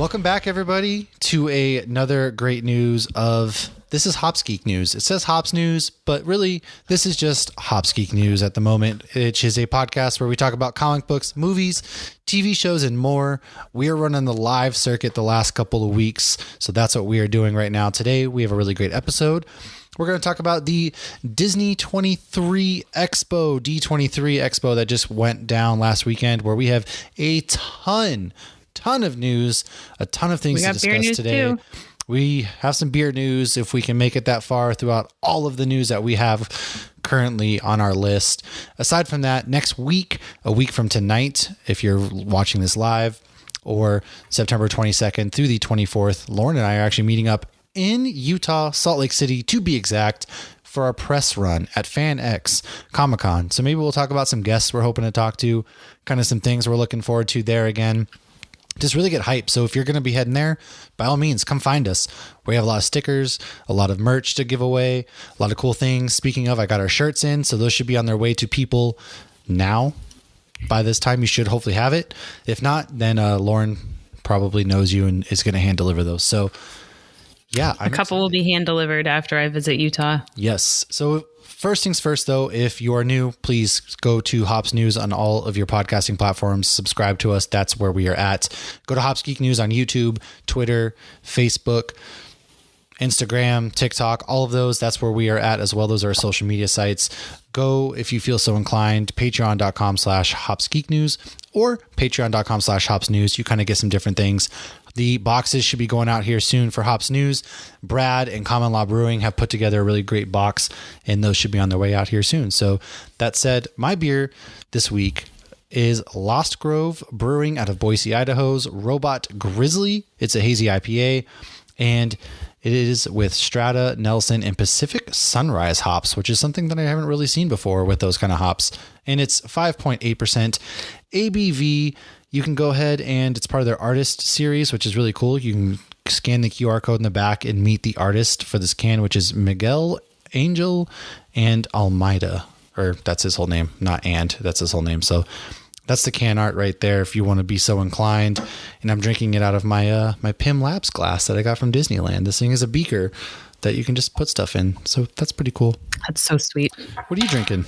Welcome back, everybody, to another great news of... This is Hops Geek News. It says Hops News, but really, this is just Hops Geek News at the moment, which is a podcast where we talk about comic books, movies, TV shows, and more. We are running the live circuit the last couple of weeks, so that's what we are doing right now. Today, we have a really great episode. We're going to talk about the Disney D23 Expo, D23 Expo that just went down last weekend, where we have a ton of news, a ton of things to discuss today. Too. We have some beer news if we can make it that far throughout all of the news that we have currently on our list. Aside from that, next week, a week from tonight, if you're watching this live, or September 22nd through the 24th, Lauren and I are actually meeting up in Utah, Salt Lake City, to be exact, for our press run at FanX Comic-Con. So maybe we'll talk about some guests we're hoping to talk to, kind of some things we're looking forward to there again. Just really get hyped. So if you're going to be heading there, by all means, come find us. We have a lot of stickers, a lot of merch to give away, a lot of cool things. Speaking of, I got our shirts in, so those should be on their way to people now. By this time, you should hopefully have it. If not, then Lauren probably knows you and is going to hand deliver those. So yeah. A couple will be hand delivered after I visit Utah. Yes. So first things first, though, if you are new, please go to Hops News on all of your podcasting platforms. Subscribe to us. That's where we are at. Go to Hops Geek News on YouTube, Twitter, Facebook, Instagram, TikTok, all of those. That's where we are at as well. Those are our social media sites. Go, if you feel so inclined, patreon.com/hopsgeeknews or patreon.com/hopsnews. You kind of get some different things. The boxes should be going out here soon for Hops News. Brad and Common Law Brewing have put together a really great box, and those should be on their way out here soon. So that said, my beer this week is Lost Grove Brewing out of Boise, Idaho's Robot Grizzly. It's a hazy IPA, and it is with Strata, Nelson, and Pacific Sunrise hops, which is something that I haven't really seen before with those kind of hops. And it's 5.8% ABV. You can go ahead and it's part of their artist series, which is really cool. You can scan the QR code in the back and meet the artist for this can, which is Miguel Angel and Almeida, or that's his whole name, not and, that's his whole name. So that's the can art right there if you want to be so inclined. And I'm drinking it out of my my Pim Labs glass that I got from Disneyland. This thing is a beaker that you can just put stuff in. So that's pretty cool. That's so sweet. What are you drinking?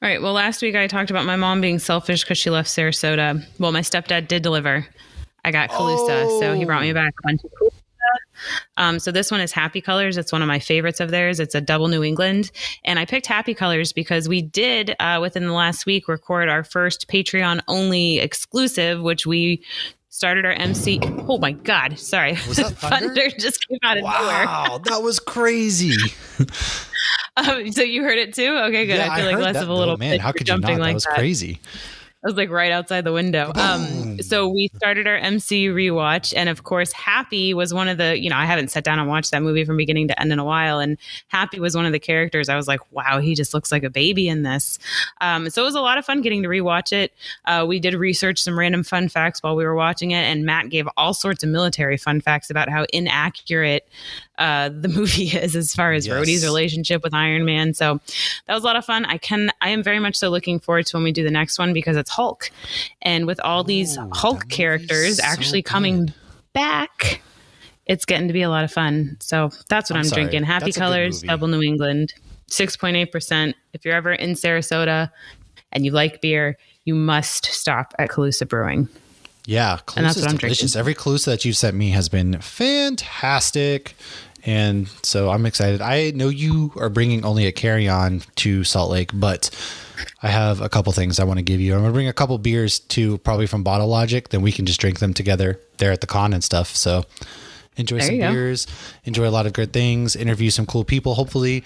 All right. Well, last week I talked about my mom being selfish because she left Sarasota. Well, my stepdad did deliver. I got Calusa, so he brought me back a bunch of Calusa. So this one is Happy Colors. It's one of my favorites of theirs. It's a double New England. And I picked Happy Colors because we did, within the last week, record our first Patreon-only exclusive, which we started our MC. Oh, my God. Sorry. Was that thunder? Thunder just came out of nowhere. Wow, that was crazy. So you heard it too? Okay, good. Yeah, I feel like less of a little man. How could you not? That was crazy. I was like right outside the window. So we started our MC rewatch. And of course, Happy was one of the, I haven't sat down and watched that movie from beginning to end in a while. And Happy was one of the characters. I was like, wow, he just looks like a baby in this. So it was a lot of fun getting to rewatch it. We did research some random fun facts while we were watching it. And Matt gave all sorts of military fun facts about how inaccurate the movie is as far as Rhodey's relationship with Iron Man. So that was a lot of fun. I am very much so looking forward to when we do the next one because it's Hulk. And with all these Hulk characters actually coming back, it's getting to be a lot of fun. So that's what I'm drinking. Happy Colors, Double New England, 6.8%. If you're ever in Sarasota and you like beer, you must stop at Calusa Brewing. Yeah, Calusa is delicious. Every Calusa that you've sent me has been fantastic. And so I'm excited. I know you are bringing only a carry-on to Salt Lake, but I have a couple things I want to give you. I'm going to bring a couple beers too, probably from Bottle Logic. Then we can just drink them together there at the con and stuff. So enjoy some beers, enjoy a lot of good things, interview some cool people, hopefully.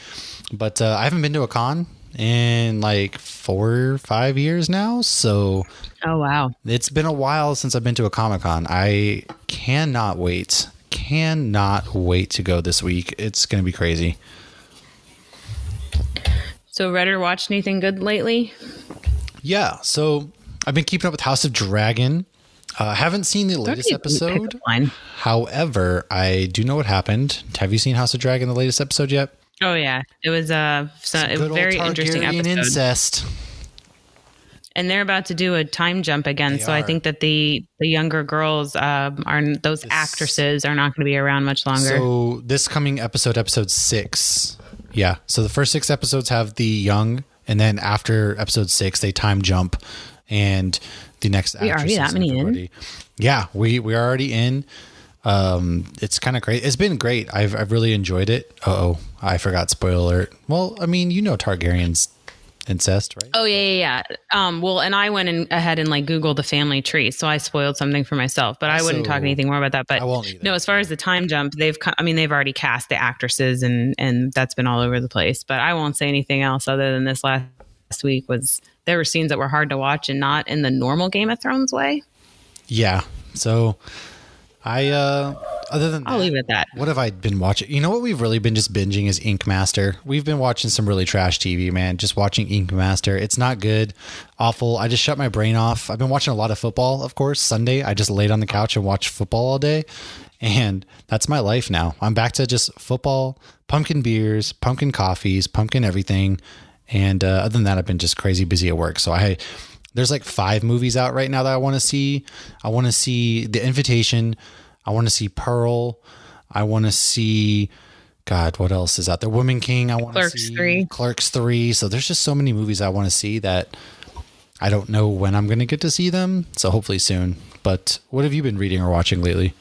But I haven't been to a con in like 4 or 5 years now. So it's been a while since I've been to a Comic-Con. I cannot wait to go this week. It's going to be crazy. So read or watched anything good lately? Yeah. So I've been keeping up with House of Dragon. Haven't seen the latest episode. However, I do know what happened. Have you seen House of Dragon, the latest episode yet? Oh yeah. It was a very interesting episode. Incest. and they're about to do a time jump again. I think that the younger girls actresses are not going to be around much longer. So this coming episode 6. Yeah. So the first 6 episodes have the young, and then after episode 6, they time jump, and the next we already that many in. Yeah, we are already in. It's kind of great. It's been great. I've really enjoyed it. I forgot. Spoiler alert. Well, I mean, Targaryen's incest, right? Oh yeah. Well, and I went ahead and like Googled the family tree, so I spoiled something for myself. But I wouldn't talk anything more about that. But I won't either. No, as far as the time jump, they've already cast the actresses, and that's been all over the place. But I won't say anything else other than this last week there were scenes that were hard to watch and not in the normal Game of Thrones way. Yeah. So other than that, I'll leave it at that. What have I been watching? You know what we've really been just binging is Ink Master. We've been watching some really trash TV, man. Just watching Ink Master. It's not good. Awful. I just shut my brain off. I've been watching a lot of football, of course. Sunday, I just laid on the couch and watched football all day. And that's my life now. I'm back to just football, pumpkin beers, pumpkin coffees, pumpkin everything. And other than that, I've been just crazy busy at work. So there's like 5 movies out right now that I want to see. I want to see The Invitation. I want to see Pearl. I want to see, God, what else is out there? Woman King. I want to see Clerks 3. So there's just so many movies I want to see that I don't know when I'm going to get to see them. So hopefully soon. But what have you been reading or watching lately?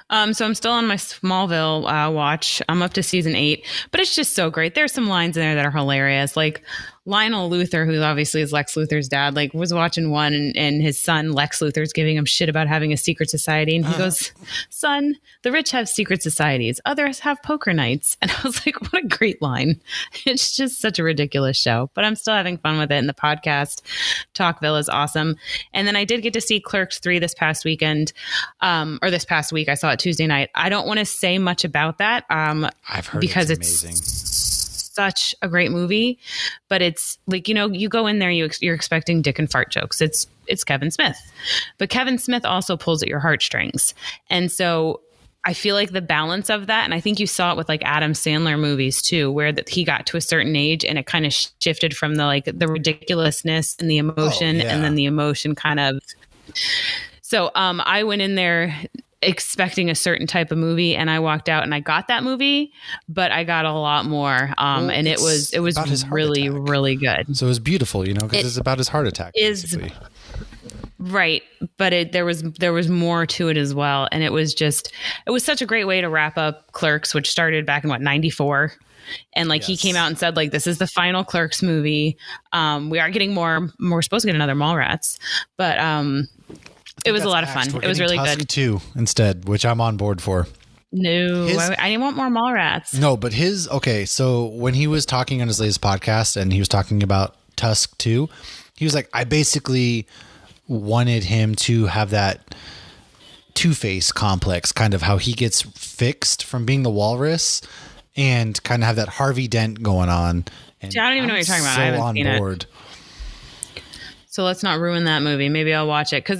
So I'm still on my Smallville watch. I'm up to season 8, but it's just so great. There's some lines in there that are hilarious. Like Lionel Luthor, who obviously is Lex Luthor's dad, like was watching one and his son Lex Luthor's giving him shit about having a secret society. And he goes, son, the rich have secret societies. Others have poker nights. And I was like, what a great line. It's just such a ridiculous show, but I'm still having fun with it. And the podcast Talkville is awesome. And then I did get to see Clerks 3 this past weekend, or this past week. I saw it Tuesday night. I don't want to say much about that. I've heard because it's amazing. Such a great movie, but it's like, you go in there, you're expecting dick and fart jokes. It's Kevin Smith, but Kevin Smith also pulls at your heartstrings. And so I feel like the balance of that, and I think you saw it with like Adam Sandler movies too, where that he got to a certain age and it kind of shifted from the ridiculousness and the emotion, and then the emotion kind of. So I went in there expecting a certain type of movie, and I walked out and I got that movie, but I got a lot more. And it was really, really good. So it was beautiful, because it's about his heart attack. Basically. Right. But there was more to it as well. And it was such a great way to wrap up Clerks, which started back in 94. And he came out and said, this is the final Clerks movie. We are getting more. We're supposed to get another Mallrats, but it was a lot of fun. It was really Tusk good. 2 instead, which I'm on board for. No, I didn't want more Mallrats. No, but so when he was talking on his latest podcast and he was talking about Tusk 2, he was like, I basically wanted him to have that Two-Face complex, kind of how he gets fixed from being the walrus and kind of have that Harvey Dent going on. And I don't even know what you're talking about. I haven't seen it. So let's not ruin that movie. Maybe I'll watch it. Because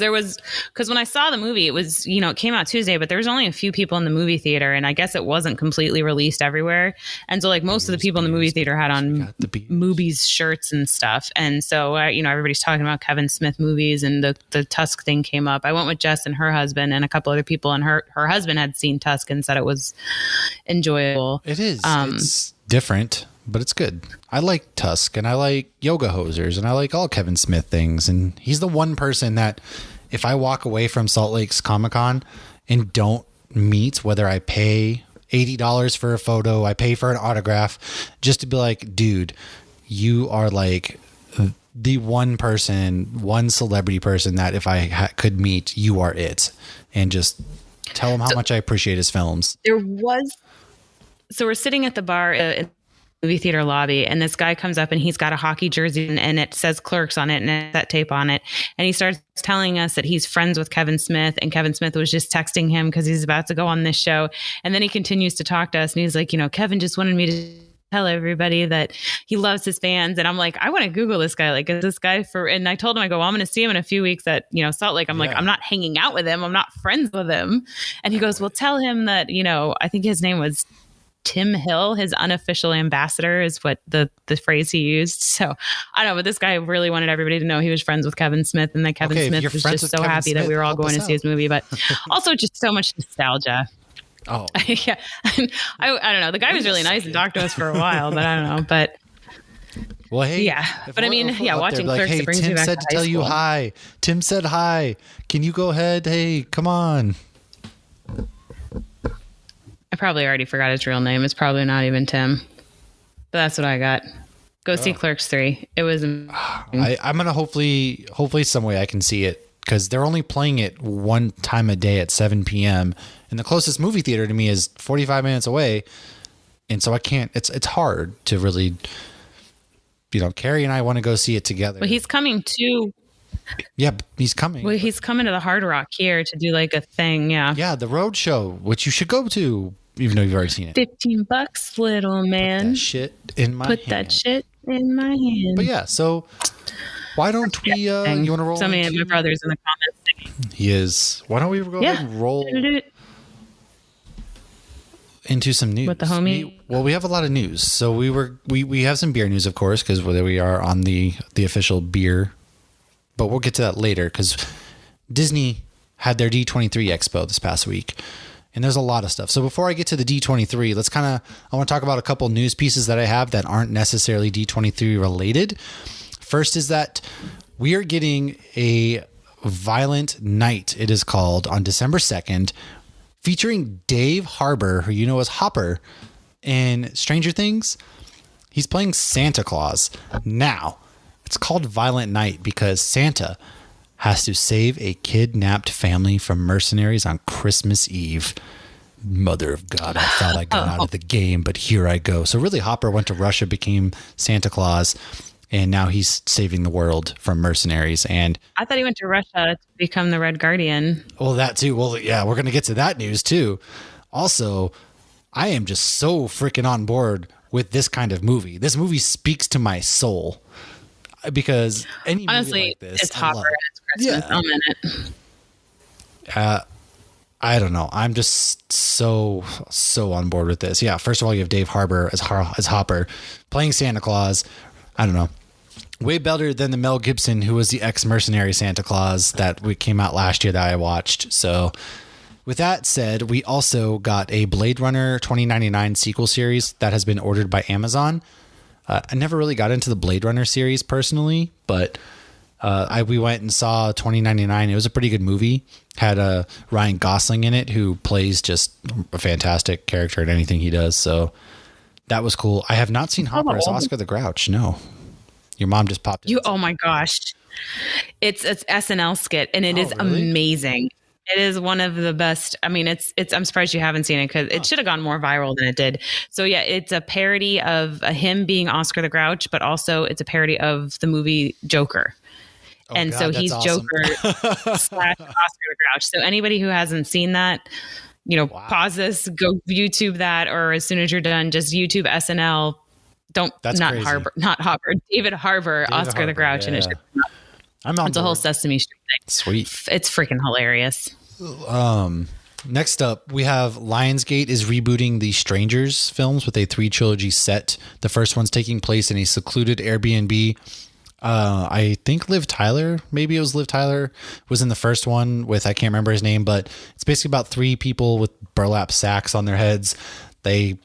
when I saw the movie, it was, it came out Tuesday, but there was only a few people in the movie theater. And I guess it wasn't completely released everywhere. And so most of the people in the movie theater had on movies shirts and stuff. And so, everybody's talking about Kevin Smith movies, and the Tusk thing came up. I went with Jess and her husband and a couple other people, and her husband had seen Tusk and said it was enjoyable. It is. It's different, but it's good. I like Tusk, and I like Yoga Hosers, and I like all Kevin Smith things. And he's the one person that if I walk away from Salt Lake's Comic-Con and don't meet, whether I pay $80 for a photo, I pay for an autograph, just to be like, dude, you are the one celebrity person that if I could meet, you are it. And just tell him how much I appreciate his films. So we're sitting at the bar in movie theater lobby, and this guy comes up and he's got a hockey jersey and it says Clerks on it and that tape on it, and he starts telling us that he's friends with Kevin Smith, and Kevin Smith was just texting him because he's about to go on this show. And then he continues to talk to us, and he's like, Kevin just wanted me to tell everybody that he loves his fans. And I'm like, I want to Google this guy. Is this guy and I told him, I'm going to see him in a few weeks at, Salt Lake. I'm like, I'm not hanging out with him. I'm not friends with him. And he goes, well, tell him that, I think his name was Tim Hill, his unofficial ambassador, is what the phrase he used. So I don't know, but this guy really wanted everybody to know he was friends with Kevin Smith, and that Kevin Smith was just so Kevin happy Smith, that we were all going to see his movie, but also just so much nostalgia. Oh, yeah. I don't know. The guy was really nice and talked to us for a while, but I don't know. But well, hey, yeah. But I mean, yeah, watching Clerks, hey, it brings Tim me back said to to tell you hi. Tim said hi. Can you go ahead? Hey, come on. I probably already forgot his real name. It's probably not even Tim. But that's what I got. Go see Clerks 3. It was amazing. I'm gonna hopefully some way I can see it, because they're only playing it one time a day at 7 p.m. and the closest movie theater to me is 45 minutes away, and so I can't. It's hard to really, Carrie and I want to go see it together. Well, he's coming too. Yeah, he's coming. Well, he's coming to the Hard Rock here to do like a thing. Yeah. Yeah, the road show, which you should go to, even though you've already seen it. $15, little man. Put that shit in my hand. Put that shit in my hand. But yeah, so why don't we? You want to roll? So many of my brothers in the comments. He is. Why don't we go ahead and roll into some news? With the homie. We have a lot of news. So we have some beer news, of course, because there we are on the official beer. But we'll get to that later, because Disney had their D23 Expo this past week, and there's a lot of stuff. So before I get to the D23, I want to talk about a couple news pieces that I have that aren't necessarily D23 related. First is that we are getting a Violent Night, it is called, on December 2nd, featuring Dave Harbour, who you know as Hopper in Stranger Things. He's playing Santa Claus. Now, it's called Violent Night because Santa has to save a kidnapped family from mercenaries on Christmas Eve. Mother of God, I thought I got out of the game, but here I go. So really, Hopper went to Russia, became Santa Claus, and now he's saving the world from mercenaries. And I thought he went to Russia to become the Red Guardian. Well, that too. Well, yeah, we're going to get to that news too. Also, I am just so freaking on board with this kind of movie. This movie speaks to my soul. Because honestly, like this, it's Hopper and it's Christmas. Yeah. I'm in it. I don't know. I'm just so on board with this. Yeah. First of all, you have Dave Harbour as Hopper playing Santa Claus. I don't know. Way better than the Mel Gibson, who was the ex-mercenary Santa Claus that came out last year that I watched. So with that said, we also got a Blade Runner 2099 sequel series that has been ordered by Amazon. I never really got into the Blade Runner series personally, but we went and saw 2099. It was a pretty good movie. Had Ryan Gosling in it, who plays just a fantastic character in anything he does. So that was cool. I have not seen Hopper as Oscar the Grouch. No, your mom just popped in. Oh my gosh, it's SNL skit, and it is really amazing. It is one of the best. I mean, it's. I'm surprised you haven't seen it, because it should have gone more viral than it did. So yeah, it's a parody of him being Oscar the Grouch, but also it's a parody of the movie Joker. And God, so he's awesome. Joker / Oscar the Grouch. So anybody who hasn't seen that, pause this, go YouTube that, or as soon as you're done, just YouTube SNL. That's not crazy. Hopper, David Harbour, Oscar the Grouch, and it's a whole Sesame Street thing. Sweet. It's freaking hilarious. Next up, we have Lionsgate is rebooting the Strangers films with a 3-trilogy set. The first one's taking place in a secluded Airbnb. I think Liv Tyler was in the first one with, I can't remember his name, but it's basically about 3 people with burlap sacks on their heads. They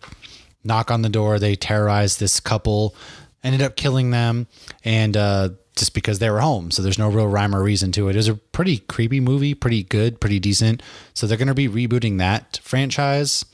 knock on the door. They terrorize this couple, ended up killing them, and just because they were home. So there's no real rhyme or reason to it. It was a pretty creepy movie, pretty good, pretty decent. So they're going to be rebooting that franchise.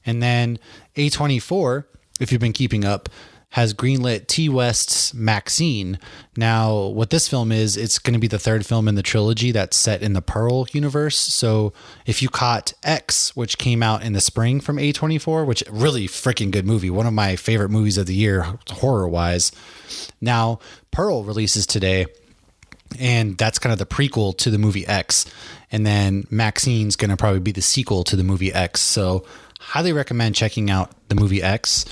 And then A24, if you've been keeping up, has greenlit T. West's Maxine. Now, what this film is, it's going to be the 3rd film in the trilogy that's set in the Pearl universe. So if you caught X, which came out in the spring from A24, which really freaking good movie, one of my favorite movies of the year, horror-wise. Now, Pearl releases today, and that's kind of the prequel to the movie X. And then Maxine's going to probably be the sequel to the movie X. So highly recommend checking out the movie X.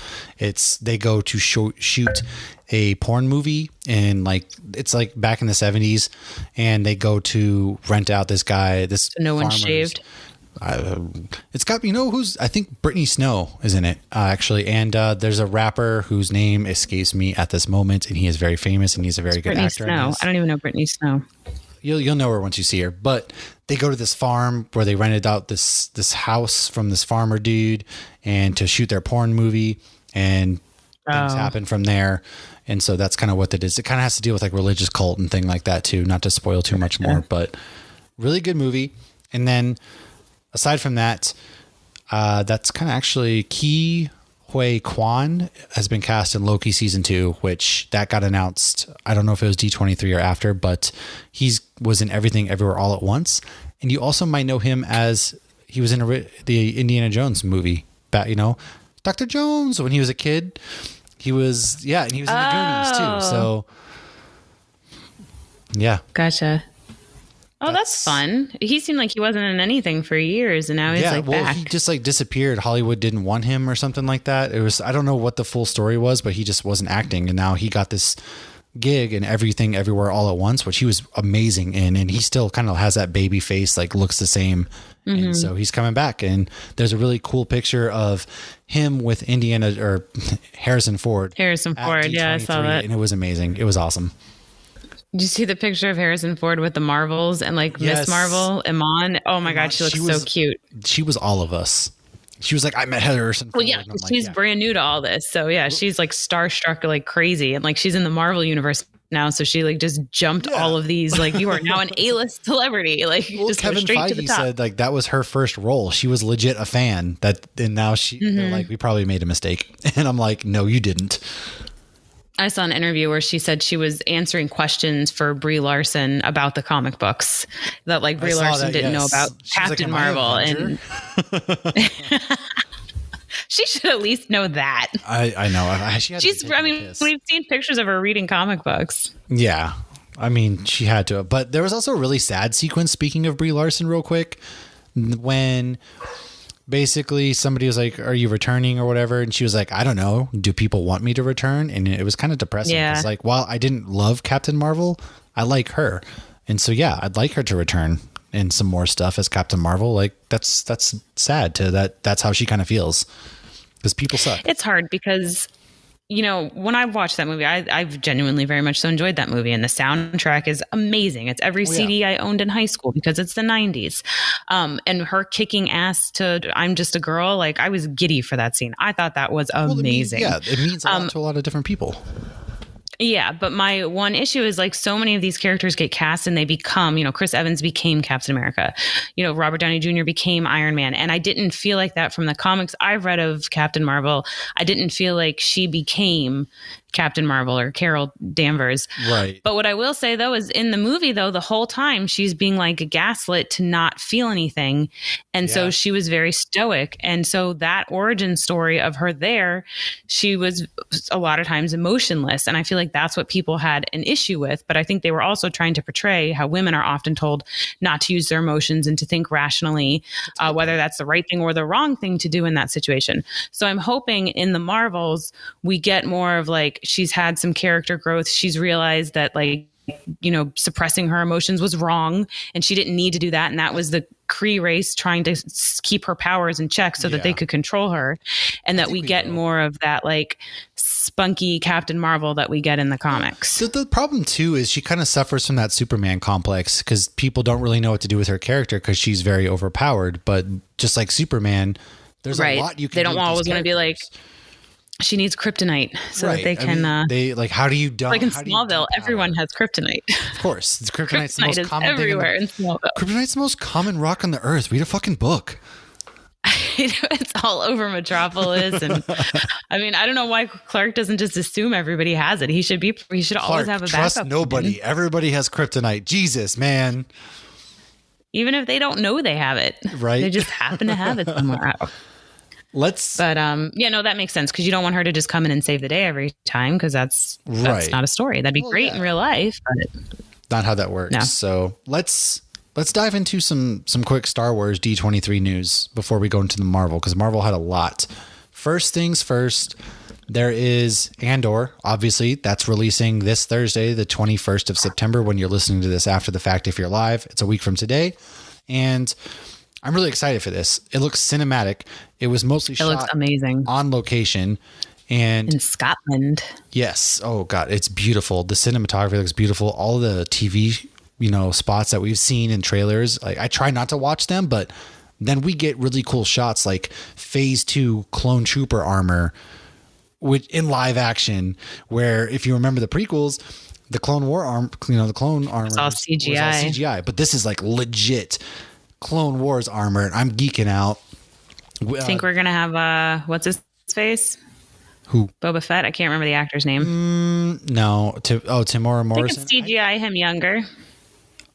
They go to shoot a porn movie, and it's like back in the 70s, and they go to rent out this guy, so no one's shaved. It's got, who's, I think Brittany Snow is in it, actually. And there's a rapper whose name escapes me at this moment, and he is very famous and he's a very good Brittany actor. Snow. I don't even know Brittany Snow. You'll know her once you see her. But they go to this farm where they rented out this house from this farmer dude and to shoot their porn movie, and things happen from there. And so that's kind of what it is. It kind of has to deal with like religious cult and thing like that too. Not to spoil too much more, but really good movie. And then aside from that, that's kind of actually Ki Hui Kwan has been cast in Loki season 2, which that got announced. I don't know if it was D23 or after, but was in Everything Everywhere All at Once. And you also might know him as he was in the Indiana Jones movie, Dr. Jones when he was a kid. He was, and he was in the Goonies too. So, yeah. Gotcha. Oh, that's fun. He seemed like he wasn't in anything for years, and now he's back. He just like disappeared. Hollywood didn't want him or something like that. It was, I don't know what the full story was, but he just wasn't acting. And now he got this gig in Everything Everywhere All at Once, which he was amazing in. And he still kind of has that baby face, like looks the same. Mm-hmm. And so he's coming back. And there's a really cool picture of him with Harrison Ford. Yeah, I saw that. And it was amazing. It was awesome. Did you see the picture of Harrison Ford with the Marvels and Miss Marvel, Iman? Oh my God, she looks so cute. She was all of us. She was like, I met Harrison Ford. Well, yeah, she's brand new to all this. So yeah, she's like starstruck like crazy. And she's in the Marvel universe now. So she just jumped all of these. You are now an A-list celebrity. Just Kevin go straight Feige to the top. said that was her first role. She was legit a fan and now they're like, we probably made a mistake. And I'm like, no, you didn't. I saw an interview where she said she was answering questions for Brie Larson about the comic books that Brie Larson didn't know about Captain Marvel. And she should at least know that. I know. We've seen pictures of her reading comic books. Yeah. I mean, she had to. But there was also a really sad sequence, speaking of Brie Larson real quick, when basically somebody was like, are you returning or whatever? And she was like, I don't know. Do people want me to return? And it was kind of depressing. Yeah. It's while I didn't love Captain Marvel, I like her. And so, yeah, I'd like her to return in some more stuff as Captain Marvel. That's sad that's how she kind of feels because people suck. It's hard because, when I watched that movie, I've genuinely very much so enjoyed that movie. And the soundtrack is amazing. It's every CD I owned in high school because it's the 90s. And her kicking ass to I'm Just a Girl, I was giddy for that scene. I thought that was amazing. It means a lot to a lot of different people. Yeah, but my one issue is so many of these characters get cast and they become, Chris Evans became Captain America. Robert Downey Jr. became Iron Man. And I didn't feel like that from the comics I've read of Captain Marvel. I didn't feel like she became Captain Marvel or Carol Danvers. Right. But what I will say though is in the movie though, the whole time she's being gaslit to not feel anything. And so she was very stoic. And so that origin story of her there, she was a lot of times emotionless. And I feel like that's what people had an issue with. But I think they were also trying to portray how women are often told not to use their emotions and to think rationally, whether that's the right thing or the wrong thing to do in that situation. So I'm hoping in the Marvels, we get more of she's had some character growth. She's realized that suppressing her emotions was wrong and she didn't need to do that. And that was the Kree race trying to keep her powers in check so that they could control her. And that we get more of that spunky Captain Marvel that we get in the comics. So the problem too is she kind of suffers from that Superman complex because people don't really know what to do with her character because she's very overpowered. But just like Superman, there's a lot you can do. They don't always want to be she needs kryptonite so that they can. How do you dump? In Smallville, everyone has kryptonite. Of course, kryptonite's the most common everywhere in Smallville. Kryptonite's the most common rock on the earth. Read a fucking book. It's all over Metropolis, and I don't know why Clark doesn't just assume everybody has it. He should always have a backup. Trust nobody. Everybody has kryptonite. Jesus, man. Even if they don't know they have it, right? They just happen to have it somewhere. That makes sense because you don't want her to just come in and save the day every time because that's not a story. That'd be great in real life, but not how that works. No. So let's dive into some quick Star Wars D23 news before we go into the Marvel because Marvel had a lot. First things first, there is Andor. Obviously, that's releasing this Thursday, the 21st of September. When you're listening to this after the fact, if you're live, it's a week from today, and I'm really excited for this. It looks cinematic. It was mostly shot looks amazing on location. And in Scotland. yes. Oh God, it's beautiful. The cinematography looks beautiful. All the TV, spots that we've seen in trailers. Like I try not to watch them, but then we get really cool shots like Phase 2 clone trooper armor, which in live action, where if you remember the prequels, the Clone War arm, the clone armor was all CGI. But this is like legit Clone Wars armor. And I'm geeking out. Think we're gonna have what's his face? Who? Boba Fett. I can't remember the actor's name. No. Tamora Morrison. I think it's CGI him younger.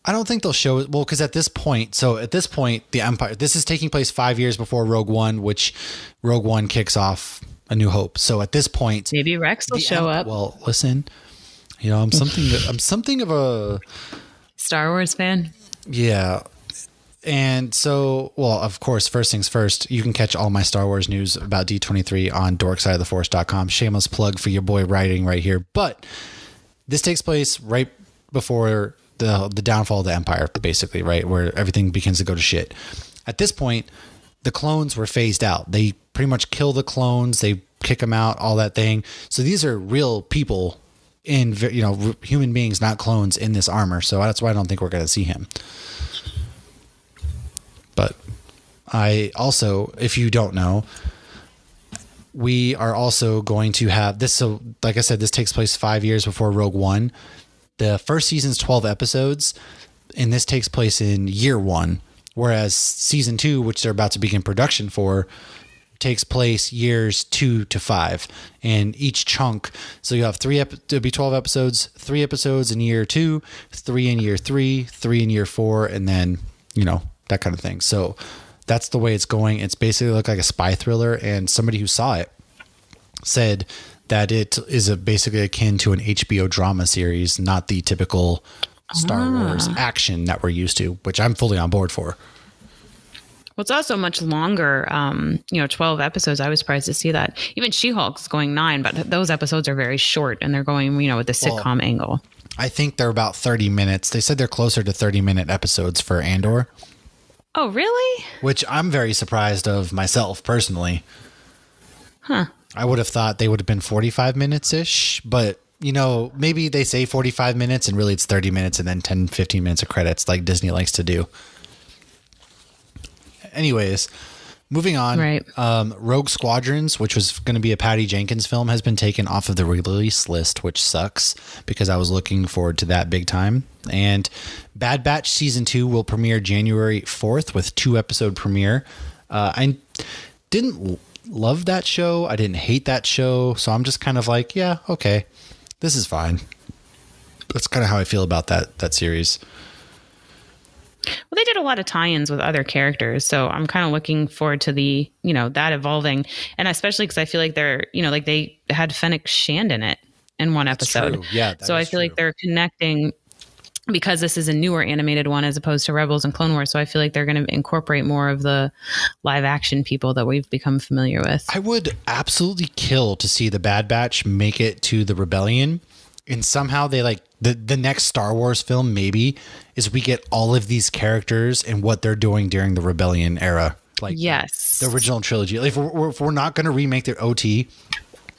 I don't think they'll show it. Well, because at this point, the Empire. This is taking place 5 years before Rogue One, which Rogue One kicks off A New Hope. So at this point, maybe Rex will show up. Well, listen, I'm something of a Star Wars fan. Yeah. And so, well, of course, first things first, you can catch all my Star Wars news about D23 on dorksideoftheforce.com. Shameless plug for your boy writing right here. But this takes place right before the downfall of the Empire, basically, right? Where everything begins to go to shit. At this point, the clones were phased out. They pretty much kill the clones. They kick them out, all that thing. So these are real people in, human beings, not clones in this armor. So that's why I don't think we're going to see him. But I also, if you don't know, we are also going to have this. So like I said, this takes place 5 years before Rogue One. The first season's 12 episodes, and this takes place in year 1. Whereas season 2, which they're about to begin production for, takes place years 2 to 5. And each chunk, so you have it'll be 12 episodes, 3 episodes in year 2, 3 in year 3, 3 in year 4, and then, that kind of thing. So that's the way it's going. It's basically like a spy thriller, and somebody who saw it said that it is basically akin to an HBO drama series, not the typical Star Wars action that we're used to, which I'm fully on board for. Well, it's also much longer, 12 episodes. I was surprised to see that. Even She-Hulk's going 9, but those episodes are very short, and they're going, with the sitcom angle. I think they're about 30 minutes. They said they're closer to 30-minute episodes for Andor. Oh, really? Which I'm very surprised of myself, personally. Huh. I would have thought they would have been 45 minutes-ish, but, maybe they say 45 minutes and really it's 30 minutes and then 10, 15 minutes of credits like Disney likes to do. Anyways, moving on. Right. Rogue Squadrons, which was going to be a Patty Jenkins film, has been taken off of the release list, which sucks because I was looking forward to that big time. And Bad Batch Season 2 will premiere January 4th with 2-episode premiere. I didn't love that show. I didn't hate that show. So I'm just kind of like, yeah, okay, this is fine. That's kind of how I feel about that series. Well, they did a lot of tie-ins with other characters, so I'm kind of looking forward to the, that evolving, and especially because I feel like they're, like they had Fennec Shand in it in one episode. True. Yeah, so I feel like they're connecting because this is a newer animated one as opposed to Rebels and Clone Wars. So I feel like they're going to incorporate more of the live action people that we've become familiar with. I would absolutely kill to see the Bad Batch make it to the Rebellion. And somehow they the next Star Wars film maybe is we get all of these characters and what they're doing during the Rebellion era. Like yes, the original trilogy. Like if we're not going to remake their OT,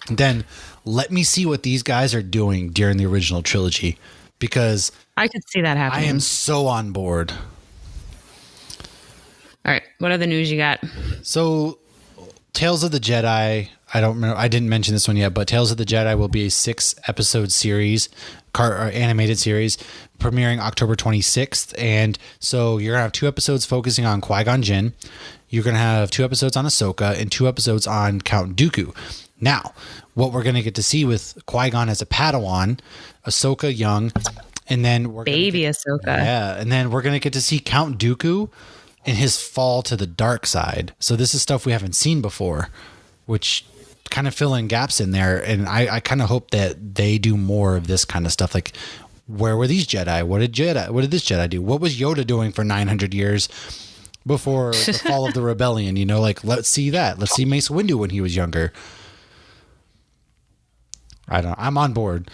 then let me see what these guys are doing during the original trilogy, because I could see that happening. I am so on board. All right. What other news you got? So Tales of the Jedi, I don't remember. I didn't mention this one yet, but Tales of the Jedi will be a 6-episode series, animated series, premiering October 26th. And so you're going to have 2 episodes focusing on Qui-Gon Jinn. You're going to have 2 episodes on Ahsoka and 2 episodes on Count Dooku. Now, what we're going to get to see with Qui-Gon as a Padawan, Ahsoka young, and then Ahsoka. Yeah, and then we're going to get to see Count Dooku in his fall to the dark side. So this is stuff we haven't seen before, which kind of fill in gaps in there. And I kind of hope that they do more of this kind of stuff. Like, where were these Jedi? What did this Jedi do? What was Yoda doing for 900 years before the fall of the rebellion? Let's see that. Let's see Mace Windu when he was younger. I'm on board.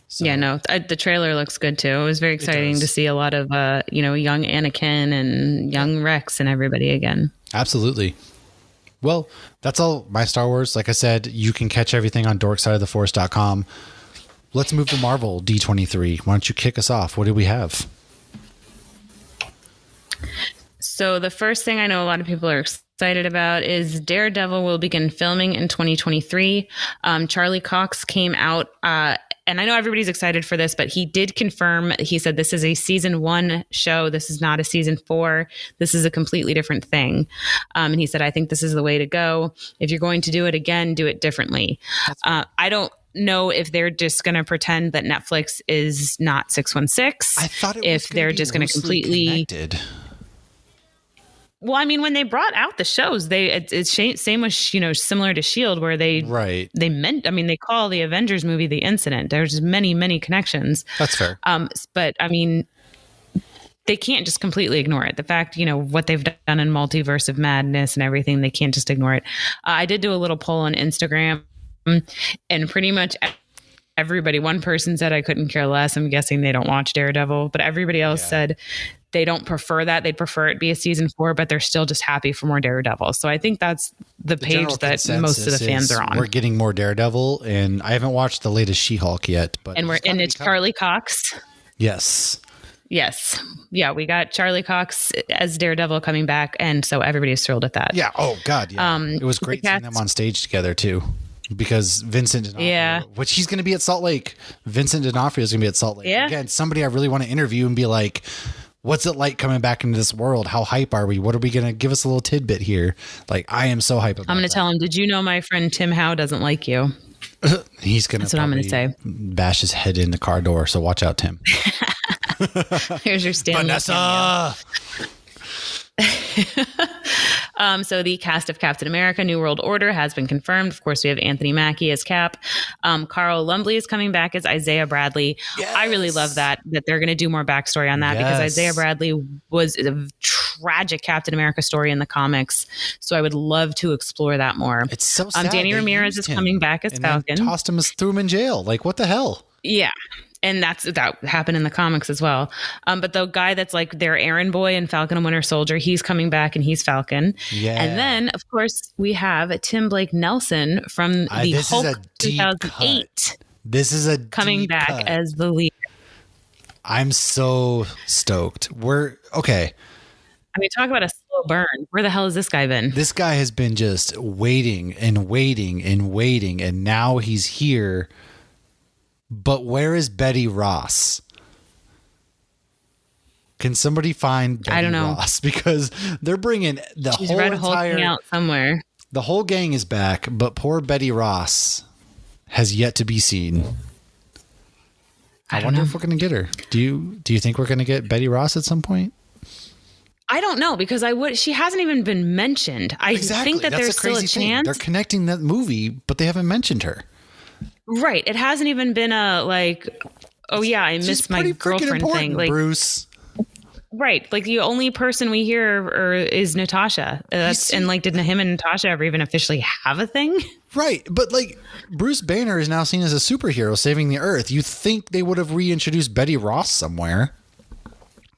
So, yeah, no, the trailer looks good too. It was very exciting to see a lot of, young Anakin and young Rex and everybody again. Absolutely. Well, that's all my Star Wars. Like I said, you can catch everything on dorksideoftheforce.com. Let's move to Marvel D23. Why don't you kick us off? What do we have? So the first thing I know a lot of people are excited about is Daredevil will begin filming in 2023. Charlie Cox came out, and I know everybody's excited for this, but he did confirm, he said this is a season 1 show. This is not a season 4. This is a completely different thing. And he said, I think this is the way to go. If you're going to do it again, do it differently. I don't know if they're just going to pretend that Netflix is not 616. I thought it was if they're just going to completely connected. Well, I mean, when they brought out the shows, it's same with, similar to S.H.I.E.L.D., where they call the Avengers movie The Incident. There's many, many connections. That's fair. But I mean, they can't just completely ignore it. The fact, what they've done in Multiverse of Madness and everything, they can't just ignore it. I did do a little poll on Instagram, and pretty much everybody, one person said I couldn't care less. I'm guessing they don't watch Daredevil, but everybody else said they don't prefer that. They'd prefer it be a season 4, but they're still just happy for more Daredevil. So I think that's the page that most of the fans are on. We're getting more Daredevil, and I haven't watched the latest She-Hulk yet. But it's Charlie Cox. Yes. Yes. Yeah, we got Charlie Cox as Daredevil coming back, and so everybody's thrilled at that. Yeah. Oh, God, yeah. It was great seeing them on stage together, too. Because Vincent D'Onofrio, which he's going to be at Salt Lake. Vincent D'Onofrio is going to be at Salt Lake. Yeah. Again, somebody I really want to interview and be like, what's it like coming back into this world? How hype are we? What are we going to give us a little tidbit here? Like, I am so hype about I'm going to tell him, did you know my friend Tim Howe doesn't like you? He's going to That's what I'm going to say. Bash his head in the car door. So watch out, Tim. Here's your Stanley. Vanessa. So the cast of Captain America New World Order has been confirmed. Of course, we have Anthony Mackie as Cap. Carl Lumbly is coming back as Isaiah Bradley. Yes. I really love that they're going to do more backstory on that because Isaiah Bradley was a tragic Captain America story in the comics. So I would love to explore that more. It's so sad. Danny Ramirez is coming back as Falcon. Tossed him, threw him in jail. Like, what the hell? Yeah. And that happened in the comics as well. But the guy that's like their errand boy in Falcon and Winter Soldier, he's coming back and he's Falcon. Yeah. And then, of course, we have Tim Blake Nelson from the Hulk 2008. This is a coming back as the leader. I'm so stoked. Okay. I mean, talk about a slow burn. Where the hell has this guy been? This guy has been just waiting and waiting and waiting, and now he's here. But where is Betty Ross? Can somebody find Betty Ross? Because they're bringing She's Red Hulking out somewhere. The whole gang is back, but poor Betty Ross has yet to be seen. I wonder if we're going to get her. Do you think we're going to get Betty Ross at some point? I don't know because she hasn't even been mentioned. I think that there's still a chance. They're connecting that movie, but they haven't mentioned her. Right. It hasn't even been a like, oh yeah, I missed my girlfriend thing. Like Bruce. Right. Like the only person we hear is Natasha. And like, didn't him and Natasha ever even officially have a thing? Right. But like Bruce Banner is now seen as a superhero saving the earth. You think they would have reintroduced Betty Ross somewhere.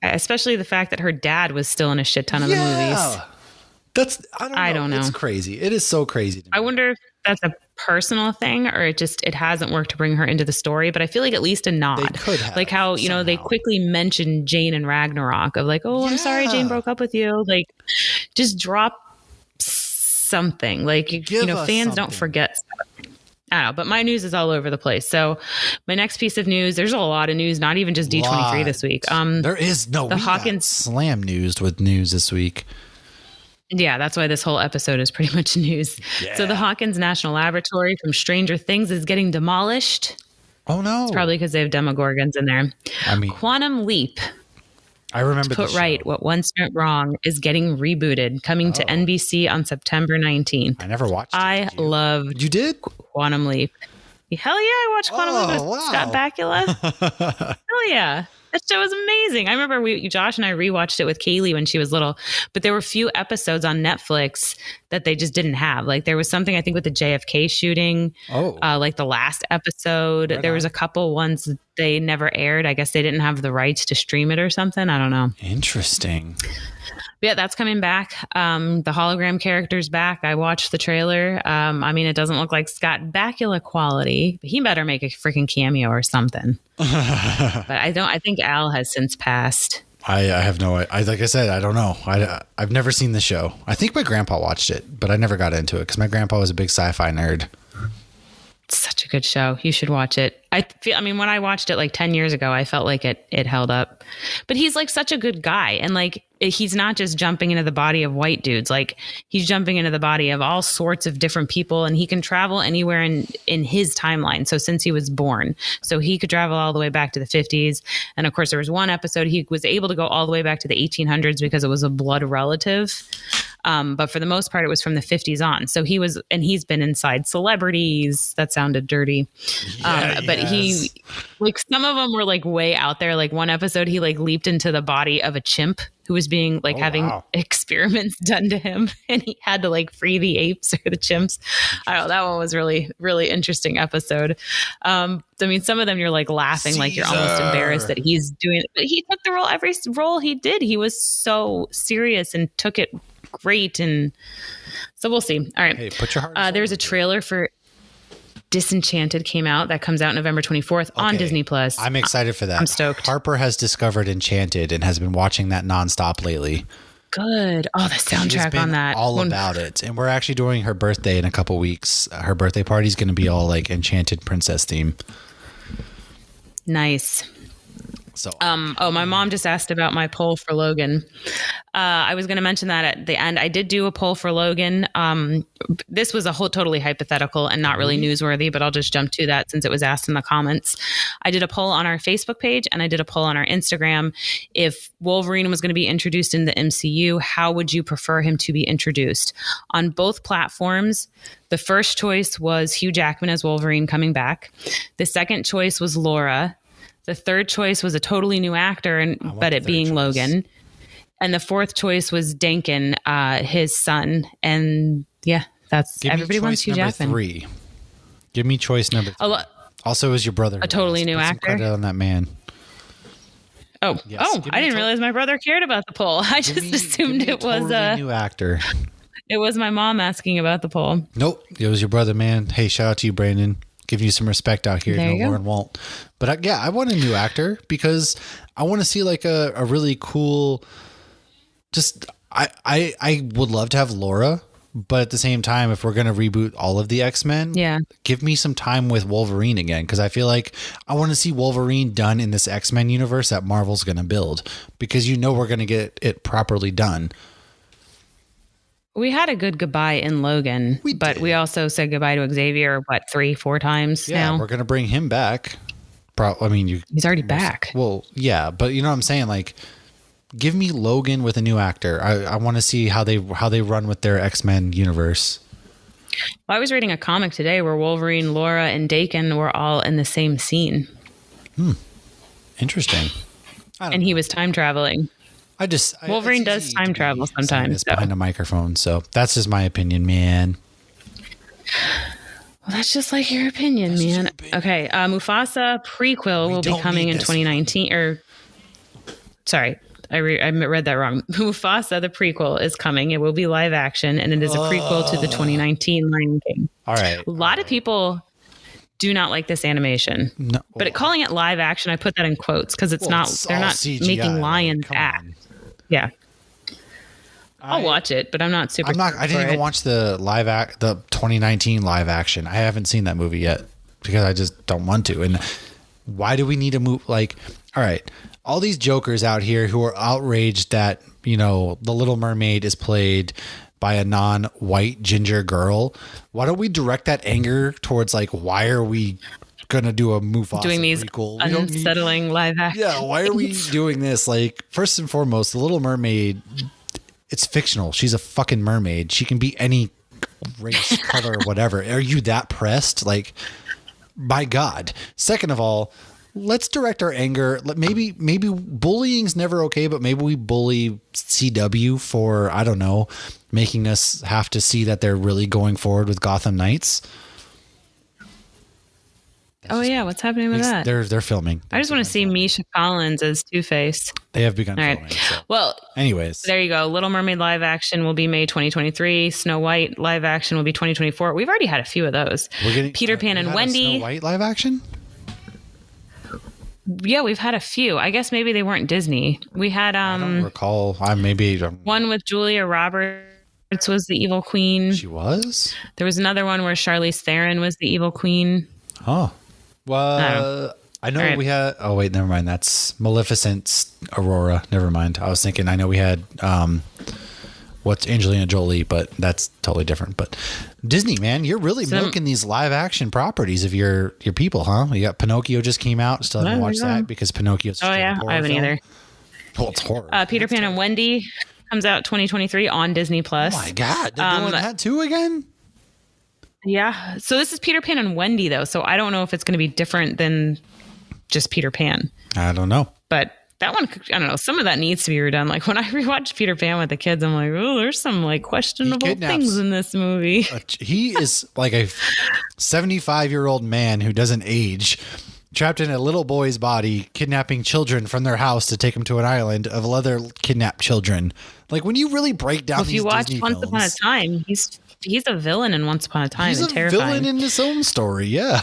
Especially the fact that her dad was still in a shit ton of the movies. I don't know. It's crazy. It is so crazy. I wonder if that's a personal thing or it hasn't worked to bring her into the story, but I feel like at least a nod. They could have, like how, somehow. They quickly mentioned Jane and Ragnarok of like, oh, I'm sorry Jane broke up with you. Like just drop something. Like, fans don't forget stuff. I don't know, but my news is all over the place. So my next piece of news, there's a lot of news, not even just D23 this week. There is the Hawkins slam news with news this week. Yeah, that's why this whole episode is pretty much news. Yeah. So the Hawkins National Laboratory from Stranger Things is getting demolished. Oh, no. It's probably because they have Demogorgons in there. I mean, Quantum Leap. I remember to put right what once went wrong is getting rebooted, coming to NBC on September 19th. I never watched it. I loved You did? Quantum Leap. Hell yeah, I watched Quantum Leap with Scott Bakula. Hell yeah. That show was amazing. I remember Josh and I rewatched it with Kaylee when she was little, but there were few episodes on Netflix that they just didn't have. Like there was something I think with the JFK shooting, like the last episode. Right, there was a couple ones they never aired. I guess they didn't have the rights to stream it or something. I don't know. Interesting. But yeah, that's coming back. The hologram character's back. I watched the trailer. I mean, it doesn't look like Scott Bakula quality, but he better make a freaking cameo or something. But I think Al has since passed. I have no, like I said, I don't know. I've never seen the show. I think my grandpa watched it, but I never got into it because my grandpa was a big sci-fi nerd. It's such a good show. You should watch it. I mean, when I watched it like 10 years ago, I felt like it held up. But he's like such a good guy. And like, he's not just jumping into the body of white dudes. Like he's jumping into the body of all sorts of different people, and he can travel anywhere in his timeline. So since he was born, so he could travel all the way back to the 50s. And of course there was one episode he was able to go all the way back to the 1800s because it was a blood relative. But for the most part, it was from the 50s on. So he's been inside celebrities. That sounded dirty. But he, like, some of them were like way out there. Like one episode, he like leaped into the body of a chimp who was being like having experiments done to him, and he had to like free the apes or the chimps. I don't know. That one was really, really interesting episode. I mean, some of them you're like laughing, like you're almost embarrassed that he's doing it, but he took the role. Every role he did, he was so serious and took it great. And so we'll see. All right. Hey, put your heart there's a trailer for Disenchanted came out. That comes out November 24th on Disney Plus. I'm excited for that. I'm stoked. Harper has discovered Enchanted and has been watching that nonstop lately. Good. Oh, the soundtrack on that. All about it. And we're actually doing her birthday in a couple weeks. Her birthday party is going to be all like Enchanted princess theme. Nice. So, my mom just asked about my poll for Logan. I was going to mention that at the end. I did do a poll for Logan. This was a totally hypothetical and not really newsworthy, but I'll just jump to that since it was asked in the comments. I did a poll on our Facebook page and I did a poll on our Instagram. If Wolverine was going to be introduced in the MCU, how would you prefer him to be introduced? On both platforms, the first choice was Hugh Jackman as Wolverine coming back. The second choice was Laura. The third choice was a totally new actor, but it being Logan. And the fourth choice was Dankin, his son. And yeah, that's everybody wants Hugh Jackman. 3. Give me choice number 3. Also, is your brother a totally new actor? Credit on that man. Yes. I didn't realize my brother cared about the poll. I just assumed it was a new actor. It was my mom asking about the poll. Nope, it was your brother, man. Hey, shout out to you, Brandon. Give you some respect out here. No, Lauren won't. But I want a new actor because I want to see like a really cool. Just I would love to have Laura, but at the same time, if we're gonna reboot all of the X-Men, give me some time with Wolverine again because I feel like I want to see Wolverine done in this X-Men universe that Marvel's gonna build because we're gonna get it properly done. We had a good goodbye in Logan, but we also said goodbye to Xavier, 3-4 times now? Yeah, we're going to bring him back. He's already back. Well, yeah, but you know what I'm saying? Like, give me Logan with a new actor. I want to see how they run with their X-Men universe. Well, I was reading a comic today where Wolverine, Laura, and Dakin were all in the same scene. Interesting. And he was time traveling. Wolverine does time travel sometimes. Behind a microphone, so that's just my opinion, man. Well, that's just like your opinion, man. Okay, Mufasa prequel will be coming in 2019. Sorry, I read that wrong. Mufasa, the prequel, is coming. It will be live action, and it is a prequel to the 2019 Lion King. All right. A lot of people do not like this animation, but calling it live action, I put that in quotes because they're not CGI, making lions act. Yeah. I'll watch it, but I'm not super. I didn't even watch the the 2019 live action. I haven't seen that movie yet because I just don't want to. And why do we need to move? Like, all right, all these jokers out here who are outraged that, the Little Mermaid is played by a non-white ginger girl. Why don't we direct that anger towards like, why are we gonna do a Mufasa doing these prequel? Unsettling live action? Yeah, why are we doing this? Like, first and foremost, the Little Mermaid, it's fictional. She's a fucking mermaid. She can be any race, color, whatever. Are you that pressed? Like, my God. Second of all, let's direct our anger. Maybe bullying's never okay, but maybe we bully CW for, I don't know, making us have to see that they're really going forward with Gotham Knights. Oh yeah, what's happening with that? They're filming. I just want to see Misha Collins as Two-Face. They have begun filming. So. Well, anyways, there you go. Little Mermaid live action will be May 2023. Snow White live action will be 2024. We've already had a few of those. Peter Pan and Wendy. Snow White live action? Yeah, we've had a few. I guess maybe they weren't Disney. We had I don't recall. One with Julia Roberts was the evil queen. She was? There was another one where Charlize Theron was the evil queen. Oh. Well, I know we had. Oh wait, never mind. That's Maleficent's Aurora. Never mind. I was thinking. I know we had what's Angelina Jolie, but that's totally different. But Disney, man, you're really milking these live action properties of your people, huh? You got Pinocchio just came out. Still haven't watched that because Pinocchio's. Oh yeah, I haven't either. Well, it's horror. Peter Pan and Wendy comes out 2023 on Disney Plus. Oh my God, they're doing that too again. Yeah. So this is Peter Pan and Wendy, though. So I don't know if it's going to be different than just Peter Pan. I don't know. But that one, I don't know. Some of that needs to be redone. Like when I rewatched Peter Pan with the kids, I'm like, oh, there's some like questionable things in this movie. He is like a 75-year-old man who doesn't age, trapped in a little boy's body, kidnapping children from their house to take them to an island of other kidnapped children. Like when you really break down these Disney films. If you watch Once Upon a Time, he's a villain in Once Upon a Time. He's a villain in his own story, yeah.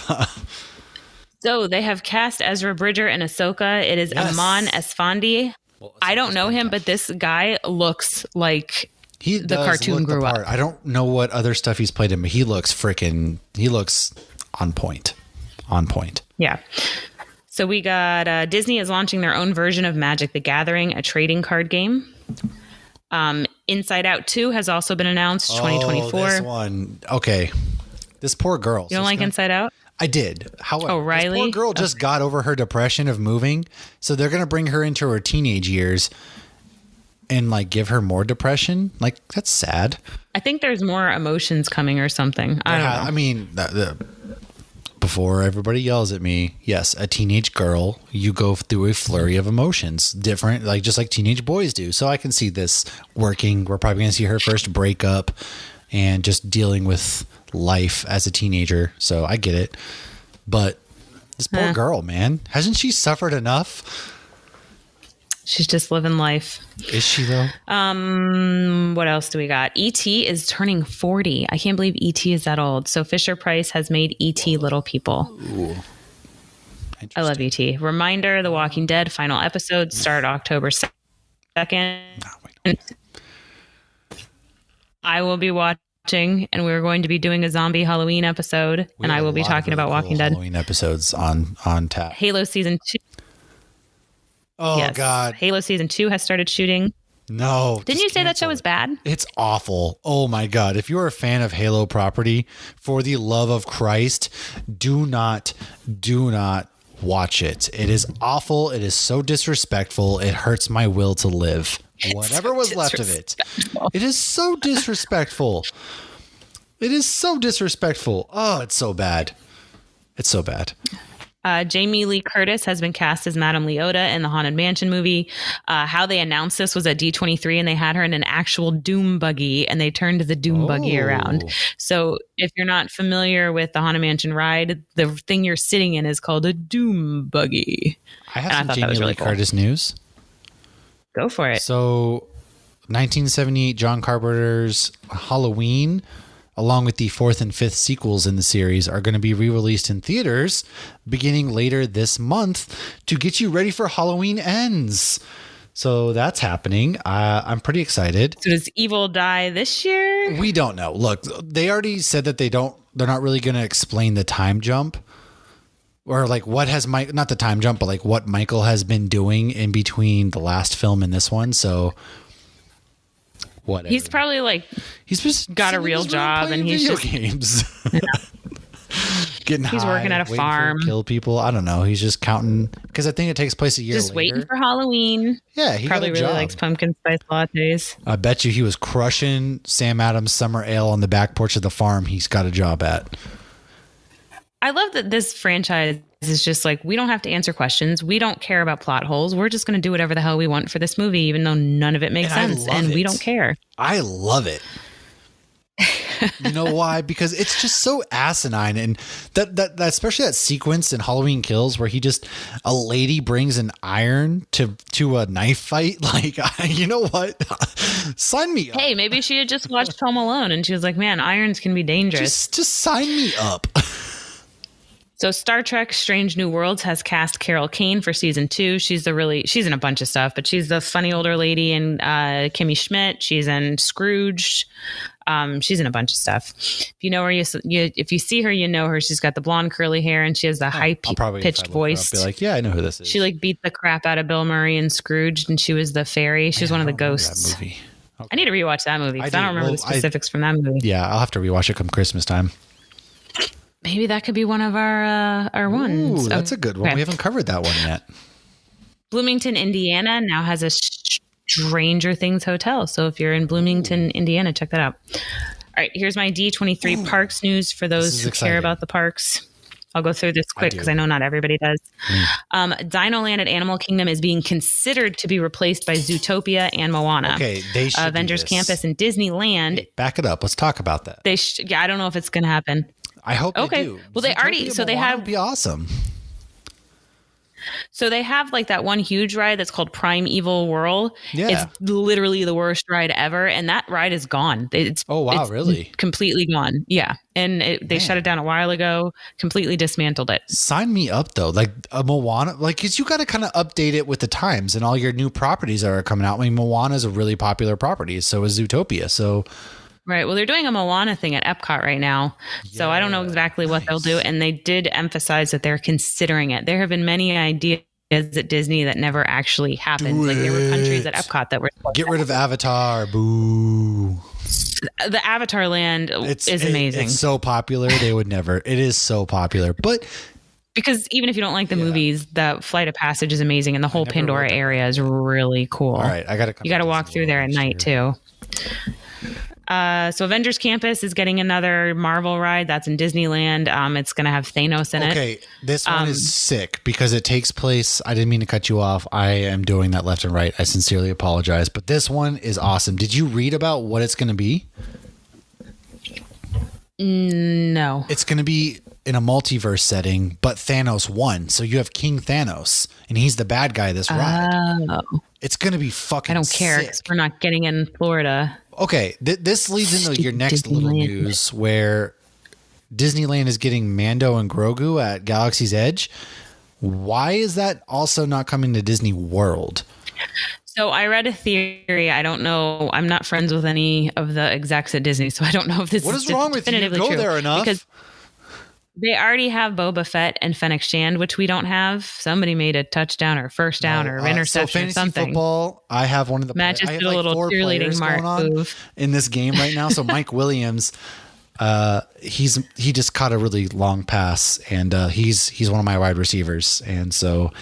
So they have cast Ezra Bridger and Ahsoka. It is Aman Esfandi. Well, I don't know him, but this guy looks like the cartoon grew up. I don't know what other stuff he's played in, but he looks on point. On point. Yeah. So we got Disney is launching their own version of Magic the Gathering, a trading card game. Inside Out 2 has also been announced, 2024. This one. Okay. This poor girl. You don't like Inside Out? I did. However, Riley? This poor girl just got over her depression of moving, so they're going to bring her into her teenage years and like give her more depression. Like that's sad. I think there's more emotions coming or something. I don't know. I mean, before everybody yells at me, yes, a teenage girl, you go through a flurry of emotions, different, like just like teenage boys do. So I can see this working. We're probably going to see her first breakup and just dealing with life as a teenager. So I get it. But this poor girl, man, hasn't she suffered enough? She's just living life. Is she though? What else do we got? E.T. is turning 40. I can't believe E.T. is that old. So Fisher Price has made E.T. Little People. Ooh. I love E.T. Reminder, The Walking Dead final episode start October 2nd. I will be watching, and we're going to be doing a zombie Halloween episode, and I will be talking about Walking Dead. Halloween episodes on tap. Halo Season 2. Oh, yes. God. Halo Season 2 has started shooting. No. Didn't you say that show was bad? It's awful. Oh, my God. If you're a fan of Halo property, for the love of Christ, do not watch it. It is awful. It is so disrespectful. It hurts my will to live. Whatever was left of it. It is so disrespectful. It is so disrespectful. Oh, it's so bad. It's so bad. Jamie Lee Curtis has been cast as Madame Leota in the Haunted Mansion movie. How they announced this was at D23, and they had her in an actual Doom buggy, and they turned the Doom buggy around. So if you're not familiar with the Haunted Mansion ride, the thing you're sitting in is called a Doom buggy. I have some Jamie Lee Curtis news. Go for it. So 1978 John Carpenter's Halloween, along with the fourth and fifth sequels in the series, are going to be re-released in theaters beginning later this month to get you ready for Halloween Ends. So that's happening. I'm pretty excited. So does Evil die this year? We don't know. Look, they already said that they're not really going to explain the time jump, or like what has not the time jump, but like what Michael has been doing in between the last film and this one. So whatever. He's probably like he's just got a real job and he's just games. Getting high, he's working at a farm, kill people. I don't know. He's just counting because I think it takes place a year just later. Waiting for Halloween. Yeah, he probably really likes pumpkin spice lattes. I bet you he was crushing Sam Adams summer ale on the back porch of the farm he's got a job at. I love that this franchise is just like, we don't have to answer questions. We don't care about plot holes. We're just going to do whatever the hell we want for this movie, even though none of it makes sense. And we don't care. I love it. You know why? Because it's just so asinine, and that especially that sequence in Halloween Kills where a lady brings an iron to a knife fight. Like, you know what? Sign me up. Hey, maybe she had just watched Home Alone and she was like, man, irons can be dangerous. Just sign me up. So Star Trek Strange New Worlds has cast Carol Kane for season 2. She's in a bunch of stuff, but she's the funny older lady in Kimmy Schmidt. She's in Scrooged. She's in a bunch of stuff. If you know her, if you see her, you know her. She's got the blonde curly hair and she has the high pitched voice. Be like, yeah, I know who this is. She like beat the crap out of Bill Murray in Scrooged, and she was the fairy. She was one of the ghosts. That movie. Okay. I need to rewatch that movie because I don't remember the specifics from that movie. Yeah, I'll have to rewatch it come Christmas time. Maybe that could be one of our ones. Ooh, that's a good one. Okay. We haven't covered that one yet. Bloomington, Indiana now has a Stranger Things hotel. So if you're in Bloomington, Indiana, check that out. All right, here's my D23 parks news for those who care about the parks. I'll go through this quick because I know not everybody does. Dino Land at Animal Kingdom is being considered to be replaced by Zootopia and Moana. Okay, they should Avengers Campus in Disneyland. Hey, back it up. Let's talk about that. I don't know if it's going to happen. I hope they do. Well, they already, so they have, would be awesome. So they have like that one huge ride that's called Primeval Whirl. Yeah. It's literally the worst ride ever. And that ride is gone. It's really? Completely gone. Yeah. And they shut it down a while ago, completely dismantled it. Sign me up though. Like a Moana, like, cause you got to kind of update it with the times and all your new properties that are coming out. I mean, Moana is a really popular property. So is Zootopia. So right. Well, they're doing a Moana thing at Epcot right now. So I don't know exactly what they'll do. And they did emphasize that they're considering it. There have been many ideas at Disney that never actually happened. Like there were countries at Epcot that were... Get rid of Avatar. Boo. The Avatar land is amazing. It's so popular. They would never... It is so popular. But... Because even if you don't like the movies, the Flight of Passage is amazing. And the whole Pandora area is really cool. All right. You got to walk through there at night too. So Avengers Campus is getting another Marvel ride. That's in Disneyland. It's going to have Thanos in it. Okay, this one is sick because it takes place. I didn't mean to cut you off. I am doing that left and right. I sincerely apologize. But this one is awesome. Did you read about what it's going to be? No. It's going to be in a multiverse setting, but Thanos won. So you have King Thanos, and he's the bad guy this ride. Oh. It's going to be fucking I don't care because we're not getting in Florida. Okay, this leads into your next little news where Disneyland is getting Mando and Grogu at Galaxy's Edge. Why is that also not coming to Disney World? So I read a theory. I don't know. I'm not friends with any of the execs at Disney, so I don't know if this is wrong with you? Go true. There enough. Because they already have Boba Fett and Fennec Shand, which we don't have. Somebody made a touchdown or first down or interception or something. Football, I have one of the Matt just did a little cheerleading mark move in this game right now. So Mike Williams, he just caught a really long pass, and he's one of my wide receivers. And so,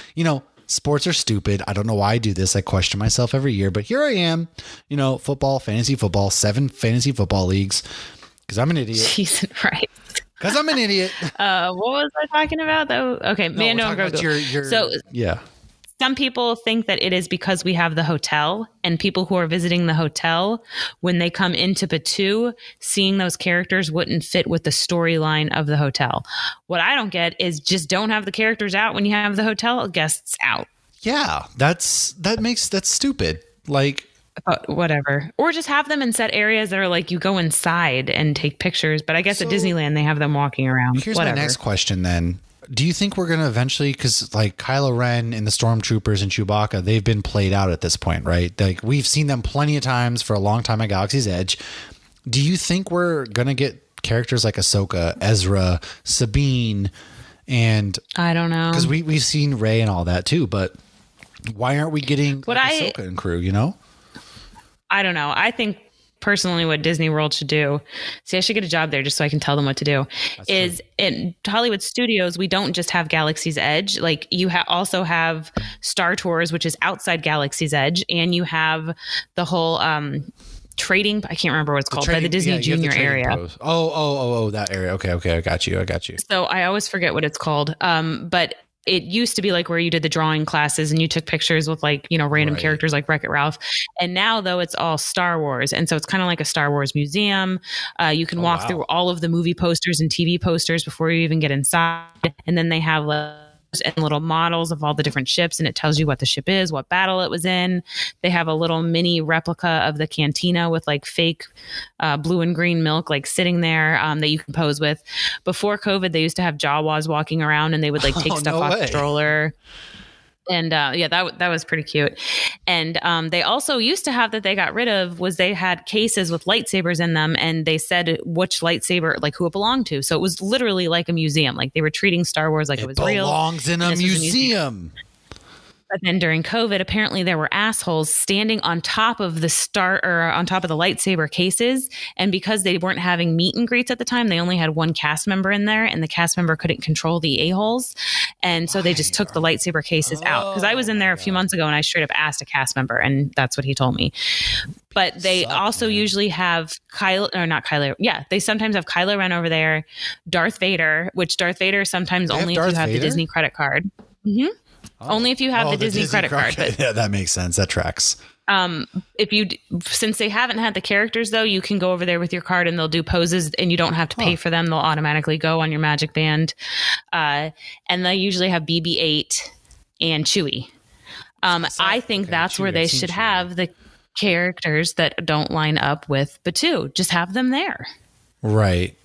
sports are stupid. I don't know why I do this. I question myself every year, but here I am. Football, fantasy football, 7 fantasy football leagues because I'm an idiot. Jesus Christ. Because I'm an idiot. What was I talking about, though? Okay, Mando and Grogu. So, yeah. Some people think that it is because we have the hotel, and people who are visiting the hotel, when they come into Batuu, seeing those characters wouldn't fit with the storyline of the hotel. What I don't get is just don't have the characters out when you have the hotel guests out. Yeah, that's stupid. Like... whatever. Or just have them in set areas that are like you go inside and take pictures. But I guess at Disneyland, they have them walking around. Here's my next question then. Do you think we're going to eventually, because like Kylo Ren and the Stormtroopers and Chewbacca, they've been played out at this point, right? Like we've seen them plenty of times for a long time at Galaxy's Edge. Do you think we're going to get characters like Ahsoka, Ezra, Sabine, and... I don't know. Because we've seen Rey and all that too, but why aren't we getting Ahsoka and crew, I don't know. I think personally what Disney World should do, I should get a job there just so I can tell them what to do, is in Hollywood Studios, we don't just have Galaxy's Edge. Like you also have Star Tours, which is outside Galaxy's Edge, and you have the whole trading. I can't remember what it's called, by the Disney Junior area. That area. Okay. I got you. So I always forget what it's called. But it used to be like where you did the drawing classes and you took pictures with like, random characters like Wreck-It Ralph. And now though it's all Star Wars. And so it's kind of like a Star Wars museum. You can walk through all of the movie posters and TV posters before you even get inside. And then they have and little models of all the different ships, and it tells you what the ship is, what battle it was in. They have a little mini replica of the cantina with like fake blue and green milk like sitting there that you can pose with. Before COVID, they used to have Jawas walking around and they would like take stuff off the stroller. And that was pretty cute. And they also used to have, that they got rid of, was they had cases with lightsabers in them, and they said which lightsaber, like who it belonged to. So it was literally like a museum. Like they were treating Star Wars like it was real. It belongs in a museum. But then during COVID, apparently there were assholes standing on top of the lightsaber cases. And because they weren't having meet and greets at the time, they only had one cast member in there, and the cast member couldn't control the a-holes. And so they just took the lightsaber cases out. Because I was in there a few months ago and I straight up asked a cast member, and that's what he told me. But they also usually have they sometimes have Kylo Ren over there, Darth Vader, which Darth Vader sometimes only if you have the Disney credit card. Mm-hmm. Only if you have the Disney credit card. But, yeah, that makes sense. That tracks. Since they haven't had the characters though, you can go over there with your card and they'll do poses and you don't have to pay for them. They'll automatically go on your Magic Band. And they usually have BB-8 and Chewie. I think that's where they should have the characters that don't line up with Batuu. Just have them there. Right.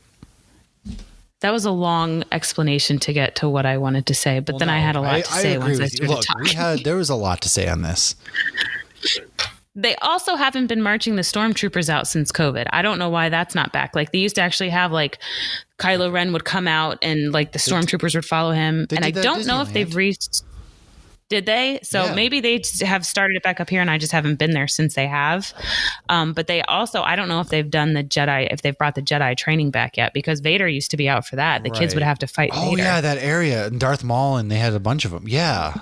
That was a long explanation to get to what I wanted to say, but I had a lot to say once I started talking. There was a lot to say on this. They also haven't been marching the stormtroopers out since COVID. I don't know why that's not back. Like they used to actually have like Kylo Ren would come out and like the stormtroopers would follow him. And I don't know if they've reached. Did they? So maybe they have started it back up here and I just haven't been there since they have. But they also, I don't know if they've done if they've brought the Jedi training back yet, because Vader used to be out for that. The kids would have to fight Vader. Oh yeah, that area, Darth Maul, and they had a bunch of them. Yeah.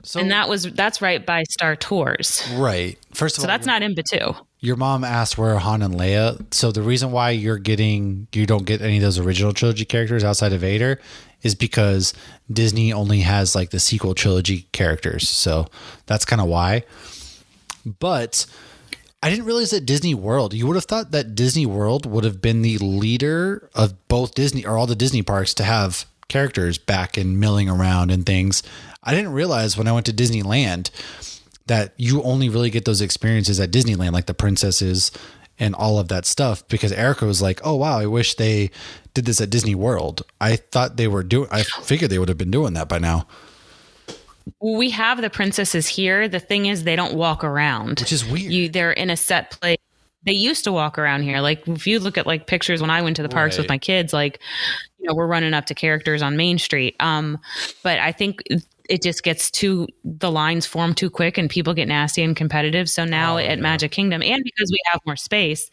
So, and that's right by Star Tours. Right. First of all, so that's not in Batuu. Your mom asked where Han and Leia. So the reason why you don't get any of those original trilogy characters outside of Vader is because Disney only has like the sequel trilogy characters. So that's kind of why. But I didn't realize that Disney World, you would have thought that Disney World would have been the leader of both Disney or all the Disney parks to have characters back and milling around and things. I didn't realize when I went to Disneyland that you only really get those experiences at Disneyland, like the princesses and all of that stuff, because Erica was like, oh, wow, I wish they did this at Disney World. I figured they would have been doing that by now. We have the princesses here. The thing is, they don't walk around. Which is weird. They're in a set place. They used to walk around here. Like if you look at like pictures when I went to the parks with my kids, like, we're running up to characters on Main Street. But I think it just gets the lines form too quick and people get nasty and competitive. So now at Magic Kingdom, and because we have more space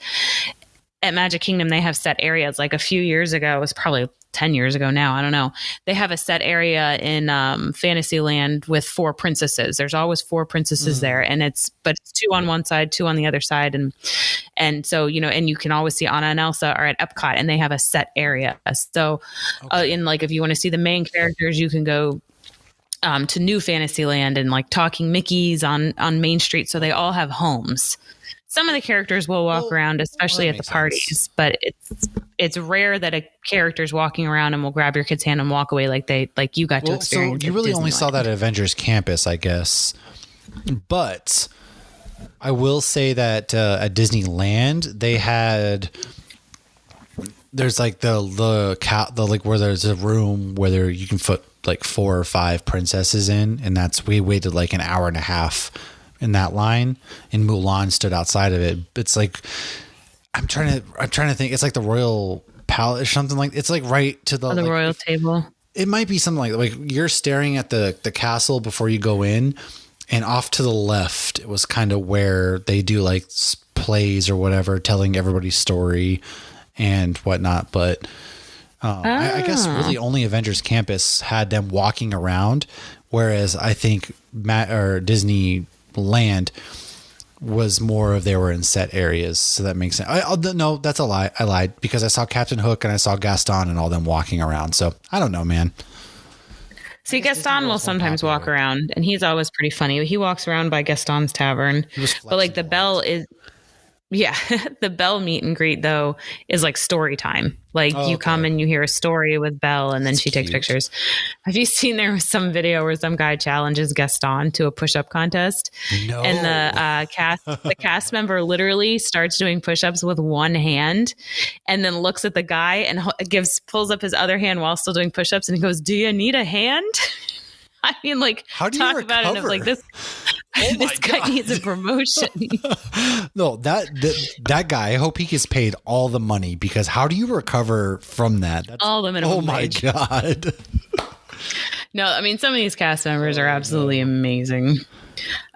at Magic Kingdom, they have set areas. Like a few years ago, it was probably 10 years ago now, I don't know. They have a set area in Fantasyland with 4 princesses. There's always 4 princesses there, and it's 2 on one side, 2 on the other side, and so and you can always see Anna and Elsa are at Epcot, and they have a set area. So, in like if you want to see the main characters, you can go to New Fantasyland and like Talking Mickeys on Main Street. So they all have homes. Some of the characters will walk around, especially at the parties, but it's rare that a character's walking around and will grab your kid's hand and walk away like you got to experience. So you really only saw that at Avengers Campus, I guess. But I will say that at Disneyland they had. There's like the like where there's a room where you can put like 4 or 5 princesses in, and we waited like an hour and a half in that line, and Mulan stood outside of it. It's like I'm trying to think. It's like the Royal Palace or something like. It's like right to the royal table. It might be something like you're staring at the castle before you go in, and off to the left it was kind of where they do like plays or whatever, telling everybody's story and whatnot. But I guess really only Avengers Campus had them walking around, whereas I think Disneyland was more of they were in set areas. So that makes sense. No, that's a lie. I lied because I saw Captain Hook and I saw Gaston and all them walking around. So I don't know, man. See, Gaston will sometimes walk around, and he's always pretty funny. He walks around by Gaston's Tavern. But like the Belle is... Yeah, the Belle meet and greet, though, is like story time. Like you come and you hear a story with Belle, and then she takes pictures. Have you seen there was some video where some guy challenges Gaston to a push-up contest? No. And the cast member literally starts doing push-ups with one hand, and then looks at the guy and pulls up his other hand while still doing push-ups, and he goes, "Do you need a hand?" I mean, like, how do you talk recover? about it of like this. This guy needs a promotion. No, that guy, I hope he gets paid all the money, because how do you recover from that? That's all the minimum wage. Oh my God. No, I mean, some of these cast members are absolutely amazing.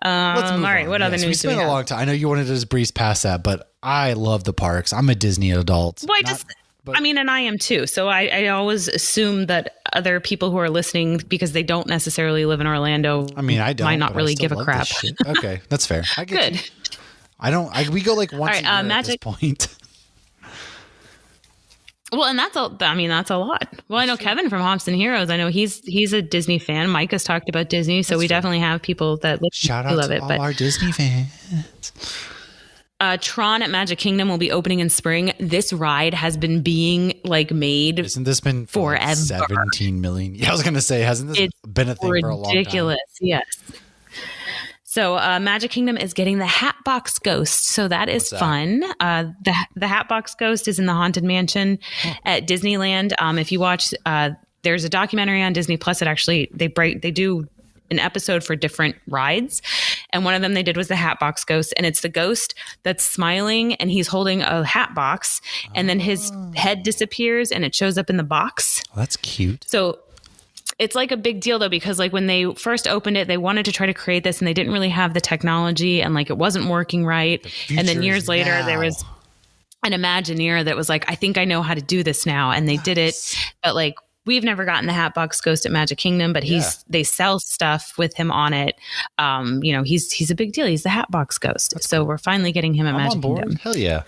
Let's move all right, on. what other news do we have? We spent a long time. I know you wanted to just breeze past that, but I love the parks. I'm a Disney adult. Well, and I am too. So I always assume that other people who are listening, because they don't necessarily live in Orlando, I mean, I don't, might not really give a crap. Okay, that's fair. I get Good. You. I don't. We go like once a year at this point. Well, and that's a lot. Well, I know Kevin from Hops and Heroes. I know he's a Disney fan. Mike has talked about Disney, so we definitely have people that love it. All our Disney fans. Tron at Magic Kingdom will be opening in spring. This ride has been being like made. Isn't this been for forever? 17 million? Yeah, I was going to say, hasn't this been a thing for a long time? Ridiculous. Yes. So Magic Kingdom is getting the Hatbox Ghost. So that is fun. The Hatbox Ghost is in the Haunted Mansion at Disneyland. If you watch, there's a documentary on Disney Plus that actually they do an episode for different rides, and one of them they did was the Hatbox Ghost, and it's the ghost that's smiling and he's holding a hat box, and then his head disappears and it shows up in the box. Oh, that's cute. So it's like a big deal though, because like when they first opened it, they wanted to try to create this and they didn't really have the technology, and like it wasn't working right. And then years later there was an Imagineer that was like, I think I know how to do this now, and they did it. But like, we've never gotten the Hatbox Ghost at Magic Kingdom, but they sell stuff with him on it. He's a big deal. He's the Hatbox Ghost. That's cool. We're finally getting him at Magic Kingdom. Hell yeah.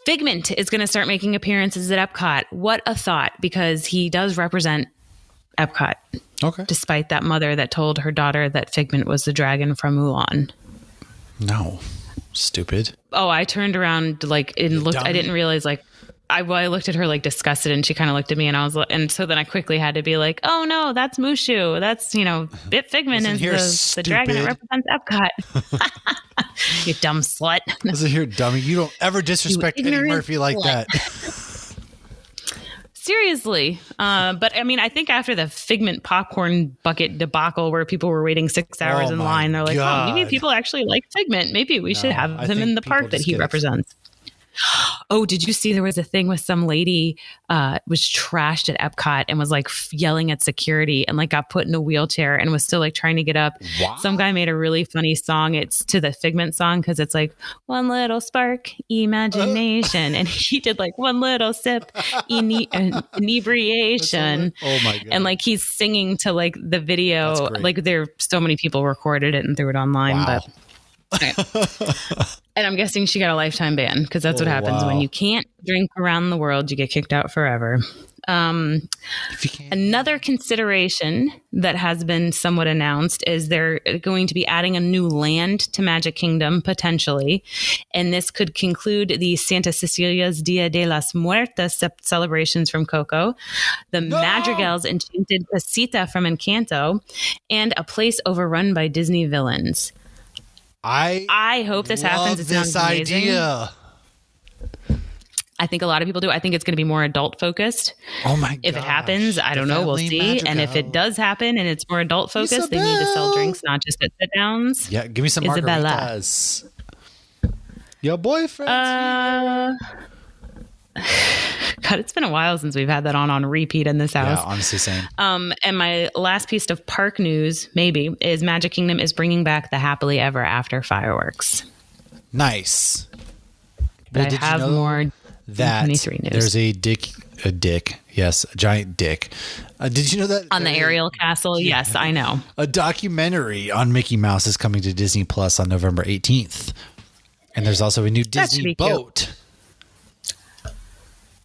Figment is going to start making appearances at Epcot. What a thought, because he does represent Epcot. Okay. Despite that mother that told her daughter that Figment was the dragon from Mulan. No. Stupid. Oh, I turned around and looked. Dummy. I didn't realize I looked at her like disgusted, and she kind of looked at me, and I was and so then I quickly had to be like, oh no, that's Mushu. That's, Figment is the dragon that represents Epcot. You dumb slut. Listen here, dummy. You don't ever disrespect Eddie Murphy like that. Seriously. But I mean, I think after the Figment popcorn bucket debacle where people were waiting 6 hours in line, they're like, oh, maybe people actually like Figment. Maybe we should have him in the park that he represents. Oh, did you see there was a thing with some lady was trashed at Epcot and was like yelling at security and like got put in a wheelchair and was still like trying to get up. Wow. Some guy made a really funny song. It's to the Figment song because it's like one little spark imagination, and he did like one little sip inebriation. Oh my God. And like he's singing to like the video. Like there so many people recorded it and threw it online. Wow. But and I'm guessing she got a lifetime ban because that's what happens when you can't drink around the world. You get kicked out forever. Another consideration that has been somewhat announced is they're going to be adding a new land to Magic Kingdom potentially, and this could conclude the Santa Cecilia's Dia de las Muertas celebrations from Coco, the Madrigal's Enchanted Casita from Encanto, and a place overrun by Disney villains. I hope this happens. It sounds amazing. Idea. I think a lot of people do. I think it's going to be more adult focused. Oh my god! If it happens, I don't know. We'll see. Madrigal. And if it does happen and it's more adult focused, they need to sell drinks, not just at sit downs. Yeah, give me some margaritas. Your boyfriend. God, it's been a while since we've had that on repeat in this house. Yeah, honestly, same. And my last piece of park news, maybe, is Magic Kingdom is bringing back the Happily Ever After fireworks. Nice. But I have more that D23 news. There's a Yes, a giant dick. Did you know that On the Ariel Castle? Yes, I know. A documentary on Mickey Mouse is coming to Disney Plus on November 18th. And there's also a new Disney boat.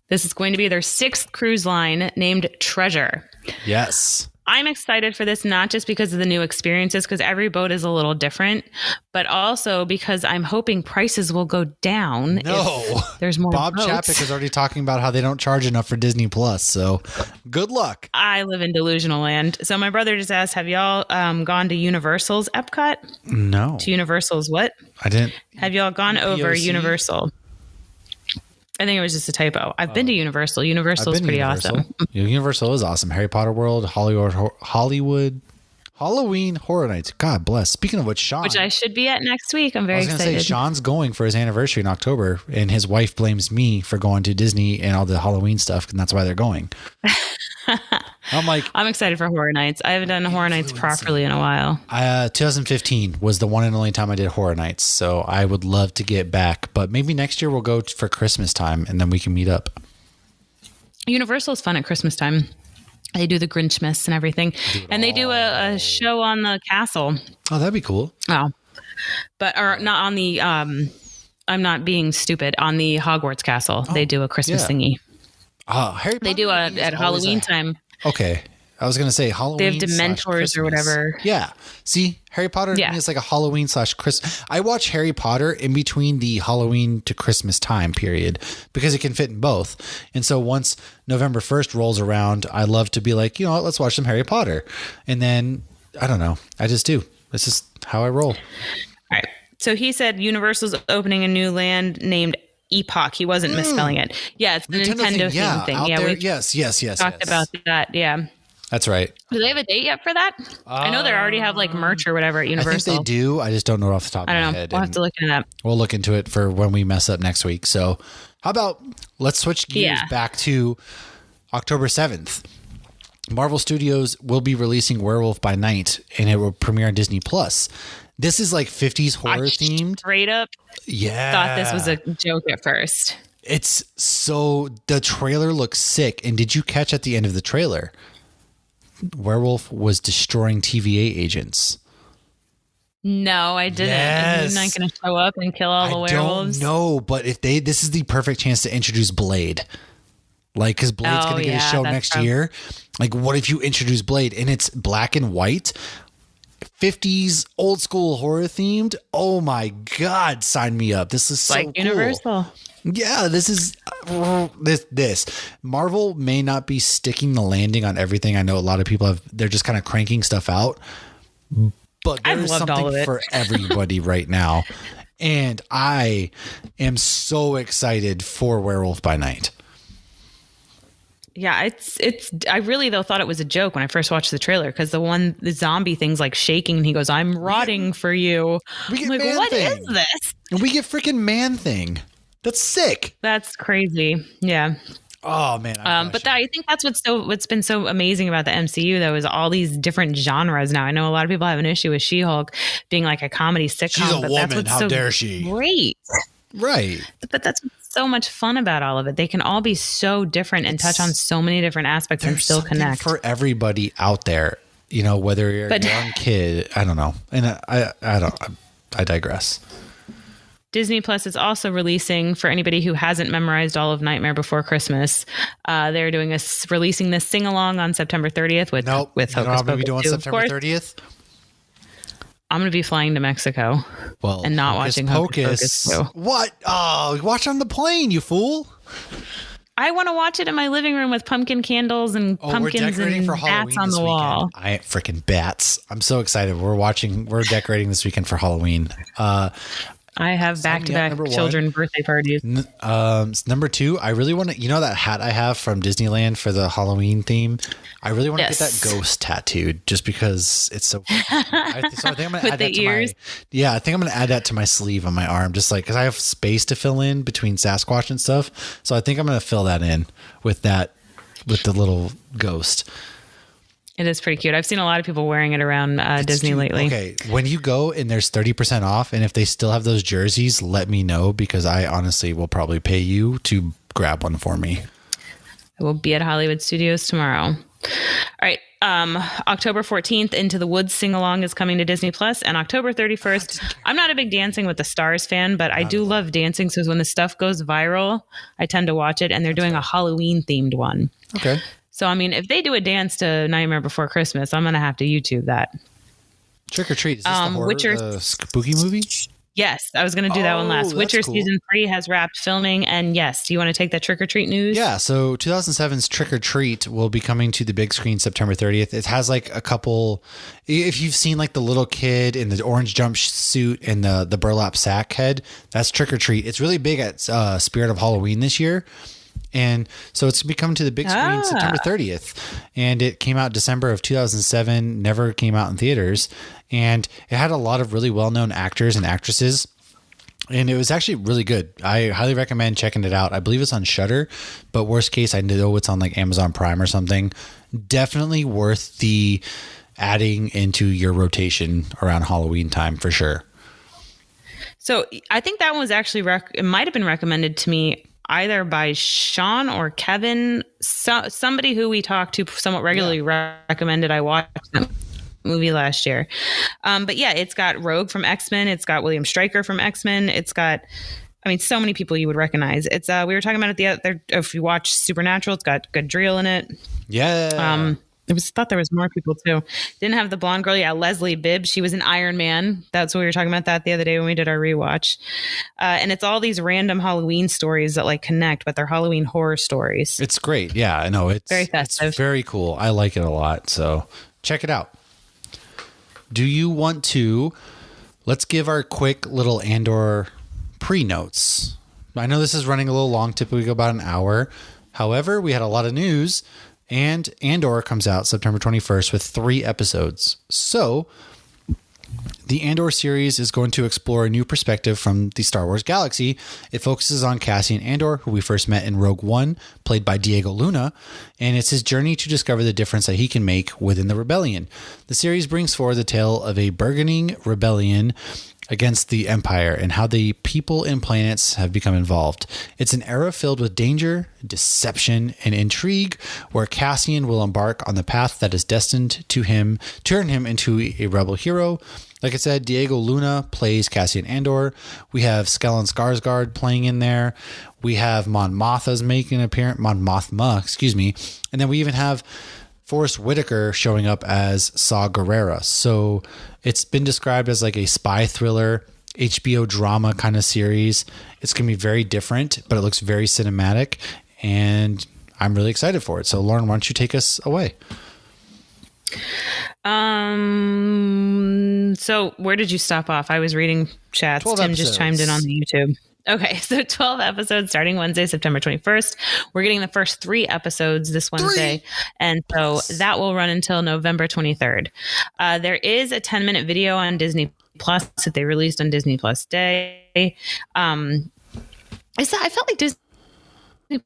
This is going to be their 6th cruise line named Treasure. Yes. I'm excited for this, not just because of the new experiences, because every boat is a little different, but also because I'm hoping prices will go down. No, if there's more Bob boats. Chapek is already talking about how they don't charge enough for Disney Plus. So good luck. I live in delusional land. So my brother just asked, have y'all gone to Universal's Epcot? No. To Universal's what? I didn't. Have y'all gone over POC? Universal? I think it was just a typo. I've been to Universal. Universal is pretty awesome. Universal is awesome. Harry Potter World, Hollywood, Halloween Horror Nights. God bless. Speaking of which, Sean, which I should be at next week. I'm very excited. Say Sean's going for his anniversary in October, and his wife blames me for going to Disney and all the Halloween stuff, and that's why they're going. I'm like, I'm excited for Horror Nights. I haven't done Horror Nights properly in a while. 2015 was the one and only time I did Horror Nights, so I would love to get back. But maybe next year we'll go for Christmas time, and then we can meet up. Universal is fun at Christmas time. They do the Grinchmas and everything, and they do a show on the castle. Oh, that'd be cool. Oh, but or not on the. I'm not being stupid. On the Hogwarts castle, they do a Christmas thingy. Harry Potter, they do at Halloween time. Okay. I was going to say Halloween. They have Dementors or whatever. Yeah. See, Harry Potter is like a Halloween / Christmas. I watch Harry Potter in between the Halloween to Christmas time period because it can fit in both. And so once November 1st rolls around, I love to be like, you know what, let's watch some Harry Potter. And then, I don't know. I just do. This is how I roll. All right. So he said Universal's opening a new land named Epoch. He wasn't misspelling it. Yeah, it's the Nintendo theme thing. Yeah, we talked about that. Yeah, that's right. Do they have a date yet for that? I know they already have like merch or whatever at Universal. I think they do. I just don't know off the top of my head. We'll have to look into that. We'll look into it for when we mess up next week. So how about let's switch gears back to October 7th. Marvel Studios will be releasing Werewolf by Night, and it will premiere on Disney Plus. This is like 50s horror themed. Straight up. Yeah. Thought this was a joke at first. It's so the trailer looks sick. And did you catch at the end of the trailer? Werewolf was destroying TVA agents. No, I didn't. Yes. Is he not going to show up and kill all the werewolves? I don't know, but this is the perfect chance to introduce Blade. Like, because Blade's going to get a show next year. Like, what if you introduce Blade and it's black and white? 50s old school horror themed. Oh my God, sign me up. This is so like cool. Universal. Yeah, this is this. Marvel may not be sticking the landing on everything. I know a lot of people they're just kind of cranking stuff out, but there's something for everybody right now. And I am so excited for Werewolf by Night. Yeah, it's. I really though thought it was a joke when I first watched the trailer because the zombie thing's like shaking and he goes, "I'm rotting for you." We get I'm like, what is this? And we get freaking Man-Thing. That's sick. That's crazy. Yeah. Oh man. I think that's what's been so amazing about the MCU though is all these different genres now. I know a lot of people have an issue with She-Hulk being like a comedy sitcom. She's a woman. How dare she? Great. Right. But that's what's so much fun about all of it. They can all be so different and touch on so many different aspects and still connect. For everybody out there, you know, whether you're a young kid, I don't know. And I digress. Disney Plus is also releasing, for anybody who hasn't memorized all of Nightmare Before Christmas, they're releasing this sing-along on September 30th with Hocus Pocus. You know what I'm going to be doing September 30th? I'm going to be flying to Mexico and not watching Hocus Pocus 2. What? Oh, watch on the plane, you fool. I want to watch it in my living room with pumpkin candles and pumpkins and bats on the wall. I ain't freaking bats. I'm so excited. We're decorating this weekend for Halloween. I have back-to-back children birthday parties. Number 2, I really want to, you know that hat I have from Disneyland for the Halloween theme? I really want to get that ghost tattooed just because it's so cool. So I think I'm going to add that to ears? I think I'm going to add that to my sleeve on my arm, just like, because I have space to fill in between Sasquatch and stuff. So I think I'm going to fill that in with the little ghost. It is pretty cute. I've seen a lot of people wearing it around Disney lately. Okay, when you go and there's 30% off, and if they still have those jerseys, let me know because I honestly will probably pay you to grab one for me. I will be at Hollywood Studios tomorrow. All right. October 14th, Into the Woods sing-along is coming to Disney Plus, and October 31st, I'm not a big Dancing with the Stars fan, but I do love dancing. So when the stuff goes viral, I tend to watch it, and they're doing a Halloween-themed one. Okay. So, I mean, if they do a dance to Nightmare Before Christmas, I'm going to have to YouTube that. Trick or Treat. Is this the horror, the spooky movie? Yes, I was going to do that one last. Witcher cool. Season 3 has wrapped filming. And yes, do you want to take that Trick or Treat news? Yeah, so 2007's Trick or Treat will be coming to the big screen September 30th. It has like a couple, if you've seen like the little kid in the orange jumpsuit and the burlap sack head, that's Trick or Treat. It's really big at Spirit of Halloween this year. And so it's coming to the big screen September 30th. And it came out December of 2007, never came out in theaters. And it had a lot of really well-known actors and actresses. And it was actually really good. I highly recommend checking it out. I believe it's on Shudder, but worst case, I know it's on like Amazon Prime or something. Definitely worth the adding into your rotation around Halloween time for sure. So I think that one was actually, it might have been recommended to me either by Sean or Kevin, somebody who we talk to somewhat regularly recommended I watch that movie last year. But yeah, it's got Rogue from X-Men. It's got William Stryker from X-Men. It's got, I mean, so many people you would recognize. It's we were talking about it the other, if you watch Supernatural, it's got Gadriel in it. Yeah. Thought there was more people too. Didn't have the blonde girl. Yeah, Leslie Bibb. She was in Iron Man. That's what we were talking about that the other day when we did our rewatch. And it's all these random Halloween stories that like connect, but they're Halloween horror stories. It's great. Yeah, I know. It's very festive. It's very cool. I like it a lot. So check it out. Do you want to, let's give our quick little Andor pre-notes. I know this is running a little long. Typically we go about an hour. However, we had a lot of news. And Andor comes out September 21st with 3 episodes. So the Andor series is going to explore a new perspective from the Star Wars galaxy. It focuses on Cassian Andor, who we first met in Rogue One, played by Diego Luna, and it's his journey to discover the difference that he can make within the rebellion. The series brings forward the tale of a burgeoning rebellion against the Empire and how the people and planets have become involved. It's an era filled with danger, deception, and intrigue, where Cassian will embark on the path that is destined to turn him into a rebel hero. Like I said, Diego Luna plays Cassian Andor. We have Stellan Skarsgård playing in there. We have Mon Mothma's making an appearance. Mon Mothma, excuse me. And then we even have Forrest Whitaker showing up as Saw Gerrera. So it's been described as like a spy thriller, HBO drama kind of series. It's going to be very different, but it looks very cinematic, and I'm really excited for it. So Lauren, why don't you take us away? So where did you stop off? I was reading chats. Tim episodes. Just chimed in on the YouTube. Okay, so 12 episodes starting Wednesday, September 21st. We're getting the first 3 episodes this Wednesday. And so that will run until November 23rd. There is a 10-minute video on Disney Plus that they released on Disney Plus Day. I felt like Disney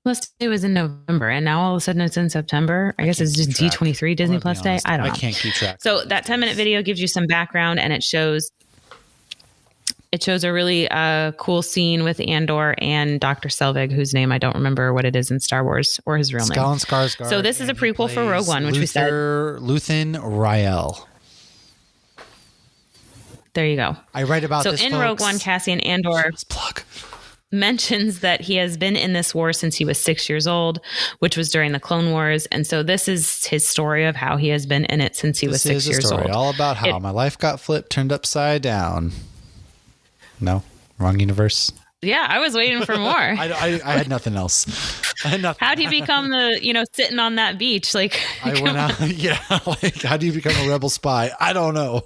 Plus Day was in November, and now all of a sudden it's in September. I guess it's just D23 Disney Plus Day. I don't know. I can't keep track. So that 10-minute video gives you some background, and it shows a really cool scene with Andor and Dr. Selvig, whose name I don't remember what it is in Star Wars or his real name. Stellan Skarsgård. So this is a prequel for Rogue One, which we said. Luthen Rael. There you go. I write about this, in folks. Rogue One, Cassian Andor mentions that he has been in this war since he was 6 years old, which was during the Clone Wars. And so this is his story of how he has been in it since he was 6 years old. All about how my life got flipped, turned upside down. No, wrong universe. Yeah, I was waiting for more. I had nothing else. How'd he become sitting on that beach? Like, I went out. Yeah, like, how do you become a rebel spy? I don't know.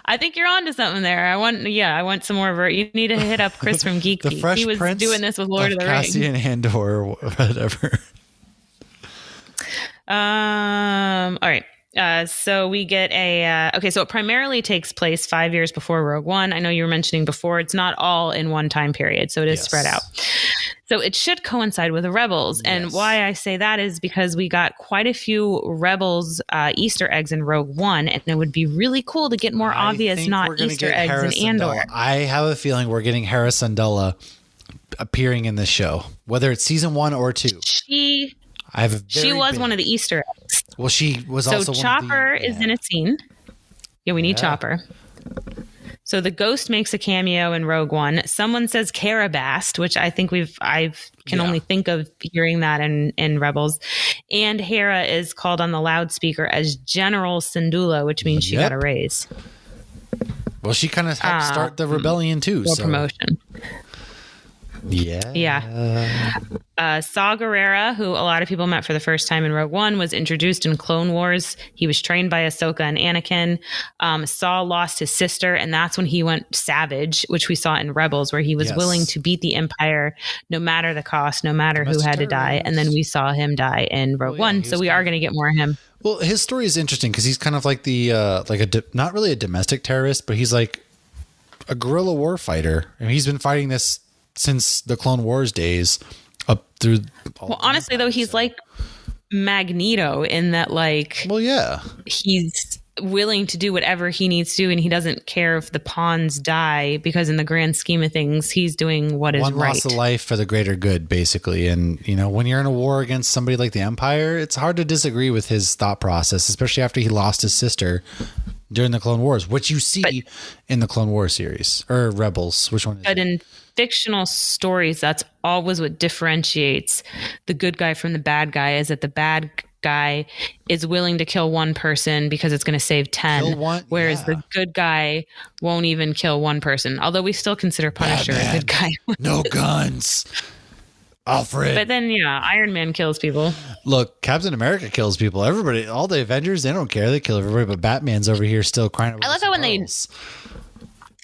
I think you're onto something there. I want some more. You need to hit up Chris from Geek The Geek. Fresh He was Prince doing this with Lord of the Rings. Cassian Andor or whatever. All right. So we get so it primarily takes place 5 years before Rogue One. I know you were mentioning before, it's not all in one time period, so it is spread out. So it should coincide with the Rebels. And why I say that is because we got quite a few Rebels Easter eggs in Rogue One, and it would be really cool to get more obvious not Easter eggs in Andor. I have a feeling we're getting Hera Syndulla appearing in this show, whether it's season 1 or 2. She was one of the Easter eggs. Well, she was also one Chopper of the, is in a scene. Yeah, we need Chopper. So the ghost makes a cameo in Rogue One. Someone says Carabast, which I think I can only think of hearing that in Rebels. And Hera is called on the loudspeaker as General Syndulla, which means she got a raise. Well, she kind of helped start the rebellion too. So Promotion. Yeah. Saw Gerrera, who a lot of people met for the first time in Rogue One, was introduced in Clone Wars. He was trained by Ahsoka and Anakin. Saw lost his sister, and that's when he went savage, which we saw in Rebels, where he was willing to beat the Empire no matter the cost, no matter who had to die. And then we saw him die in Rogue One, so we are going to get more of him. Well, his story is interesting because he's kind of like the not really a domestic terrorist, but he's like a guerrilla war fighter. I mean, he's been fighting this since the Clone Wars days up through. Honestly, though, he's like Magneto in that, like, he's willing to do whatever he needs to do, and he doesn't care if the pawns die, because in the grand scheme of things, he's doing what is right. One loss of life for the greater good, basically. And, you know, when you're in a war against somebody like the Empire, it's hard to disagree with his thought process, especially after he lost his sister during the Clone Wars, which you see in the Clone Wars series, or Rebels. Which one is it? In fictional stories, that's always what differentiates the good guy from the bad guy, is that the bad guy is willing to kill one person because it's going to save 10, whereas the good guy won't even kill one person, although we still consider Punisher a good guy. No guns. Alfred. But then, Iron Man kills people. Look, Captain America kills people. Everybody, all the Avengers, they don't care. They kill everybody, but Batman's over here still crying over. I love how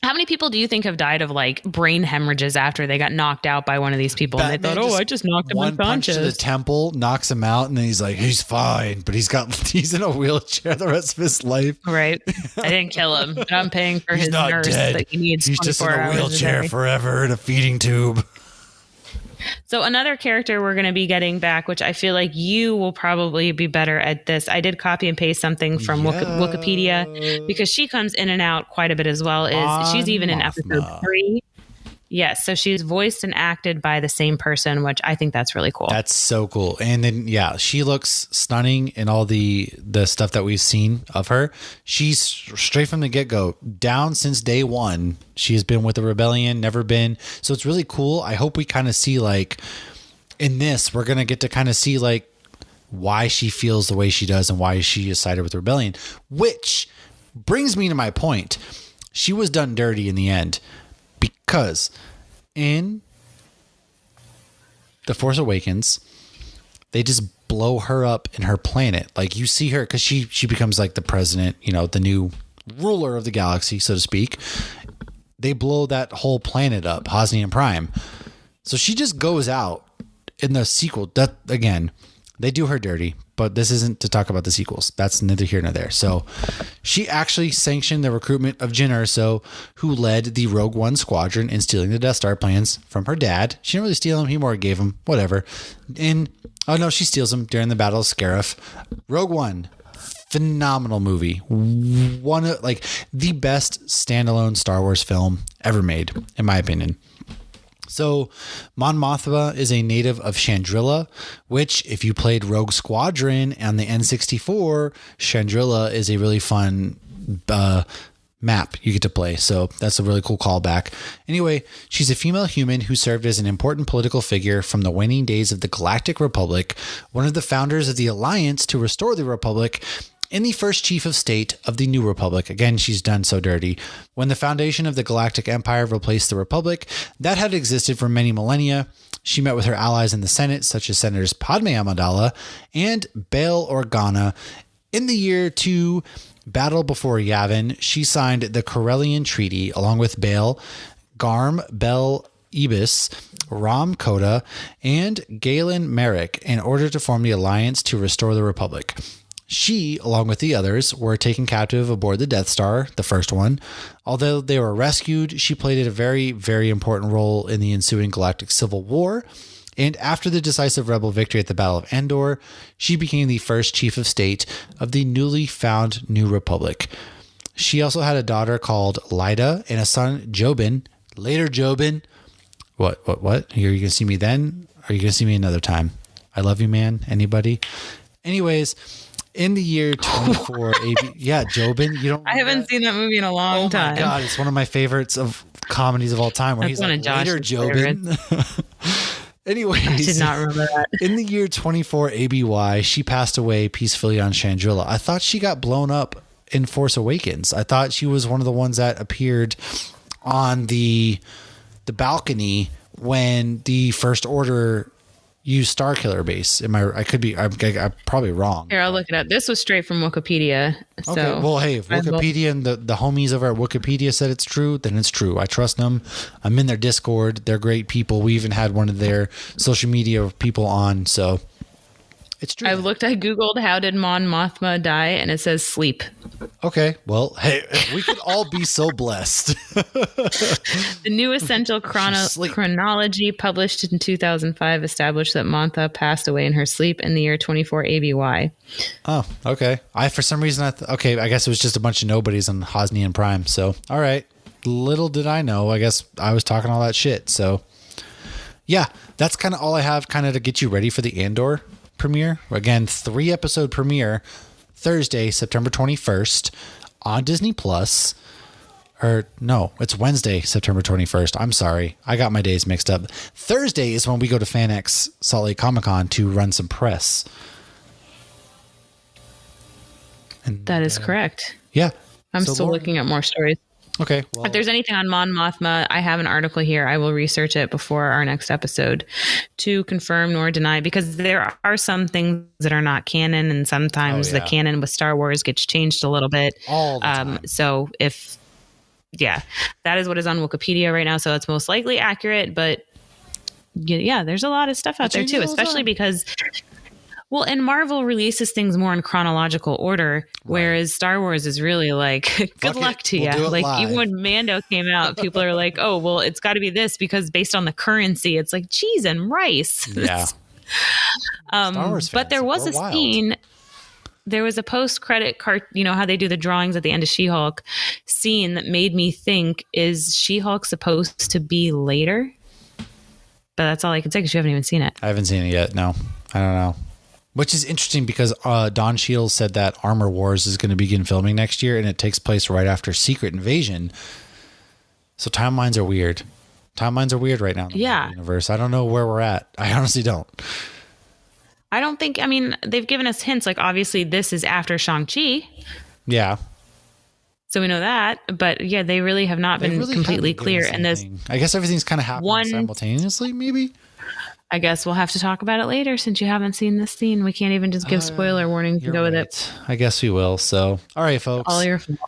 how many people do you think have died of like brain hemorrhages after they got knocked out by one of these people? Batman, and they thought, I just knocked him unconscious. One punch to the temple knocks him out, and then he's like, he's fine, but he's in a wheelchair the rest of his life. Right. I didn't kill him, but I'm paying for his nurse dead. That he needs. He's just in a wheelchair forever in a feeding tube. So another character we're going to be getting back, which I feel like you will probably be better at this. I did copy and paste something from Wikipedia, because she comes in and out quite a bit as well. She's even in episode 3. Yes, so she's voiced and acted by the same person, which I think that's really cool. That's so cool. And then, she looks stunning in all the stuff that we've seen of her. She's straight from the get-go, down since day one. She has been with the Rebellion, never been. So it's really cool. I hope we kind of see, like, in this, we're going to get to kind of see, like, why she feels the way she does and why she is sided with the Rebellion, which brings me to my point. She was done dirty in the end. Because in The Force Awakens, they just blow her up in her planet. Like, you see her, because she becomes like the president, the new ruler of the galaxy, so to speak. They blow that whole planet up, Hosnian Prime. So she just goes out in the sequel. That, again, they do her dirty, but this isn't to talk about the sequels. That's neither here nor there. So she actually sanctioned the recruitment of Jyn Erso, who led the Rogue One squadron in stealing the Death Star plans from her dad. She didn't really steal them. He more gave them, whatever. She steals them during the Battle of Scarif. Rogue One, phenomenal movie. One of, like, the best standalone Star Wars film ever made, in my opinion. So Mon Mothma is a native of Chandrila, which, if you played Rogue Squadron on the N64, Chandrila is a really fun map you get to play. So that's a really cool callback. Anyway, she's a female human who served as an important political figure from the waning days of the Galactic Republic, one of the founders of the Alliance to restore the Republic, and the first chief of state of the New Republic. Again, she's done so dirty. When the foundation of the Galactic Empire replaced the Republic, that had existed for many millennia, she met with her allies in the Senate, such as Senators Padme Amidala and Bail Organa. In the year 2, Battle Before Yavin, she signed the Corellian Treaty along with Bail, Garm Bel Ibis, Ram Koda, and Galen Merrick in order to form the Alliance to restore the Republic. She, along with the others, were taken captive aboard the Death Star, the first one. Although they were rescued, she played a very, very important role in the ensuing galactic civil war. And after the decisive rebel victory at the Battle of Endor, she became the first chief of state of the newly found New Republic. She also had a daughter called Lyda and a son, Jobin, later Jobin, What? Are you going to see me then? Or are you going to see me another time? I love you, man. Anybody? Anyways, in the year 24 AB, yeah, Jobin, you don't. I haven't seen that movie in a long time. Oh my God, it's one of my favorites of comedies of all time. Where That's he's like, later, Jobin. Anyways, I did not remember that. In the year 24 ABY, she passed away peacefully on Chandrila. I thought she got blown up in Force Awakens. I thought she was one of the ones that appeared on the balcony when the First Order used Starkiller Base. I'm probably wrong. Here, I'll look it up. This was straight from Wikipedia. So okay. Well, hey, if Wikipedia and the homies over at Wikipedia said it's true, then it's true. I trust them. I'm in their Discord. They're great people. We even had one of their social media people on. So it's true. I Googled how did Mon Mothma die, and it says sleep. Okay. Well, hey, we could all be so blessed. The new essential chronology published in 2005 established that Montha passed away in her sleep in the year 24 ABY. Oh, okay. For some reason, I guess it was just a bunch of nobodies on Hosnian Prime. So, all right. Little did I know. I guess I was talking all that shit. So, yeah, that's kind of all I have kind of to get you ready for the Andor premiere. Again, 3-episode premiere Thursday, September 21st on Disney Plus. Or no, it's Wednesday, September 21st. I'm sorry. I got my days mixed up. Thursday is when we go to FanX Salt Lake Comic-Con to run some press. And, that is correct. Yeah. I'm still looking at more stories. Okay. Well, if there's anything on Mon Mothma, I have an article here. I will research it before our next episode to confirm nor deny, because there are some things that are not canon, and sometimes the canon with Star Wars gets changed a little bit. All the time. So that is what is on Wikipedia right now. So it's most likely accurate, but yeah, there's a lot of stuff out there too, especially because... Well, and Marvel releases things more in chronological order, whereas Star Wars is really like, good luck to you. Like live. Even when Mando came out, people are like, oh, well, it's got to be this because based on the currency, it's like cheese and rice. Yeah. Star Wars fans, but there was a scene. There was a post-credit card, how they do the drawings at the end of She-Hulk scene that made me think, is She-Hulk supposed to be later? But that's all I can say because you haven't even seen it. I haven't seen it yet. No, I don't know. Which is interesting because Don Cheadle said that Armor Wars is going to begin filming next year, and it takes place right after Secret Invasion. So timelines are weird. Timelines are weird right now in the universe. I don't know where we're at. I honestly don't. I don't think, they've given us hints. Like, obviously, this is after Shang-Chi. Yeah. So we know that. But, yeah, they really have not been completely clear. And I guess everything's kind of happening simultaneously, maybe? I guess we'll have to talk about it later since you haven't seen this scene. We can't even just give spoiler warnings to go with it. I guess we will. So, all right, folks. All your fault.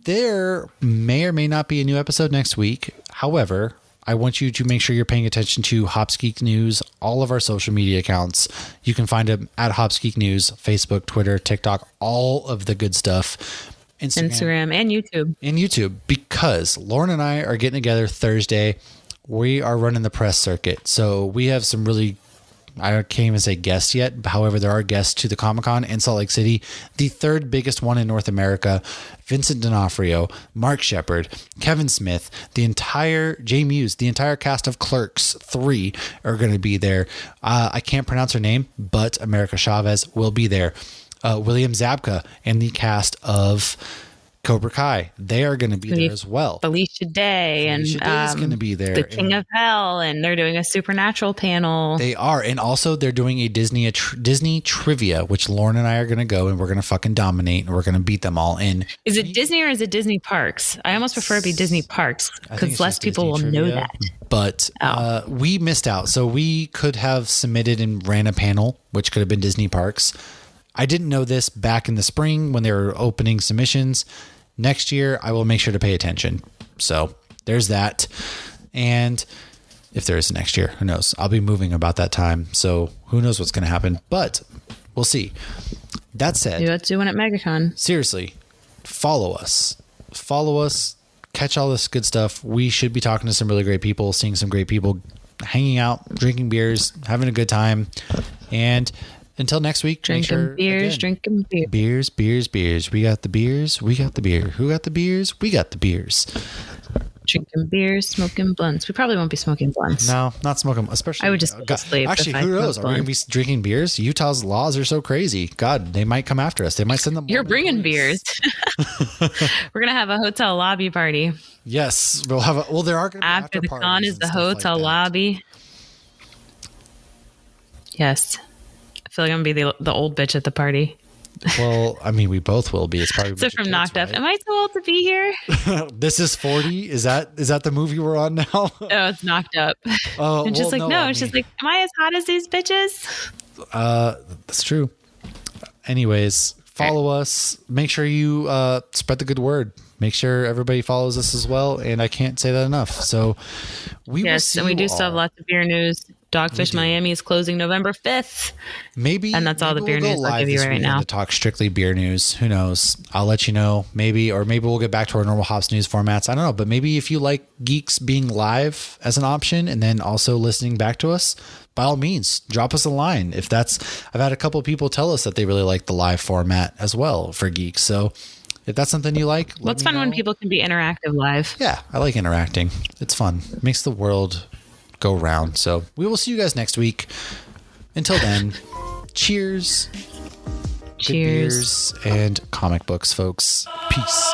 There may or may not be a new episode next week. However, I want you to make sure you're paying attention to Hops Geek News, all of our social media accounts. You can find them at Hops Geek News, Facebook, Twitter, TikTok, all of the good stuff. Instagram and YouTube. And YouTube, because Lauren and I are getting together Thursday. We are running the press circuit. So we have some really, I can't even say guests yet. However, there are guests to the Comic-Con in Salt Lake City, the third biggest one in North America. Vincent D'Onofrio, Mark Shepard, Kevin Smith, Jay Muse, the entire cast of Clerks 3 are going to be there. I can't pronounce her name, but America Chavez will be there. William Zabka and the cast of Cobra Kai, they are going to be there as well. Felicia Day is going to be there. The King of Hell, and they're doing a Supernatural panel. They are, and also they're doing a Disney trivia, which Lauren and I are going to go, and we're going to fucking dominate, and we're going to beat them all in. Is it Disney or is it Disney Parks? I almost prefer it be Disney Parks because less people will know that. But we missed out, so we could have submitted and ran a panel, which could have been Disney Parks. I didn't know this back in the spring when they were opening submissions. Next year, I will make sure to pay attention. So there's that. And if there is a next year, who knows? I'll be moving about that time. So who knows what's going to happen, but we'll see. That said, you're doing at MegaCon. Seriously, follow us. Catch all this good stuff. We should be talking to some really great people, seeing some great people, hanging out, drinking beers, having a good time. And until next week, drinking beers. Beers. We got the beers. We got the beer. Who got the beers? We got the beers. Drinking beers, smoking blunts. We probably won't be smoking blunts. No, not smoking. Especially, I would just go to sleep. Actually, who knows? Are we going to be drinking beers? Utah's laws are so crazy. God, they might come after us. They might send them. You're bringing beers. We're going to have a hotel lobby party. Yes, we'll have. There are going to be after the con is the hotel lobby. Yes, I feel like I'm going to be the old bitch at the party. Well, I mean, we both will be. It's probably so from Knocked Up. Am I too old to be here? This is 40. Is that the movie we're on now? Oh, it's Knocked Up. Oh, and she's like, no. She's like, am I as hot as these bitches? That's true. Anyways, follow us. Make sure you spread the good word. Make sure everybody follows us as well. And I can't say that enough. So will see and we do all. still have lots of beer news. Dogfish Miami is closing November 5th. And that's all the beer news I'll give you right now. To talk strictly beer news. Who knows? I'll let you know. Maybe we'll get back to our normal Hops News formats. I don't know. But maybe if you like Geeks being live as an option and then also listening back to us, by all means, drop us a line. I've had a couple of people tell us that they really like the live format as well for Geeks. So if that's something you like, it's fun when people can be interactive live. Yeah, I like interacting. It's fun. It makes the world go round. So we will see you guys next week. Until then, cheers. Good beers and comic books, folks. Peace.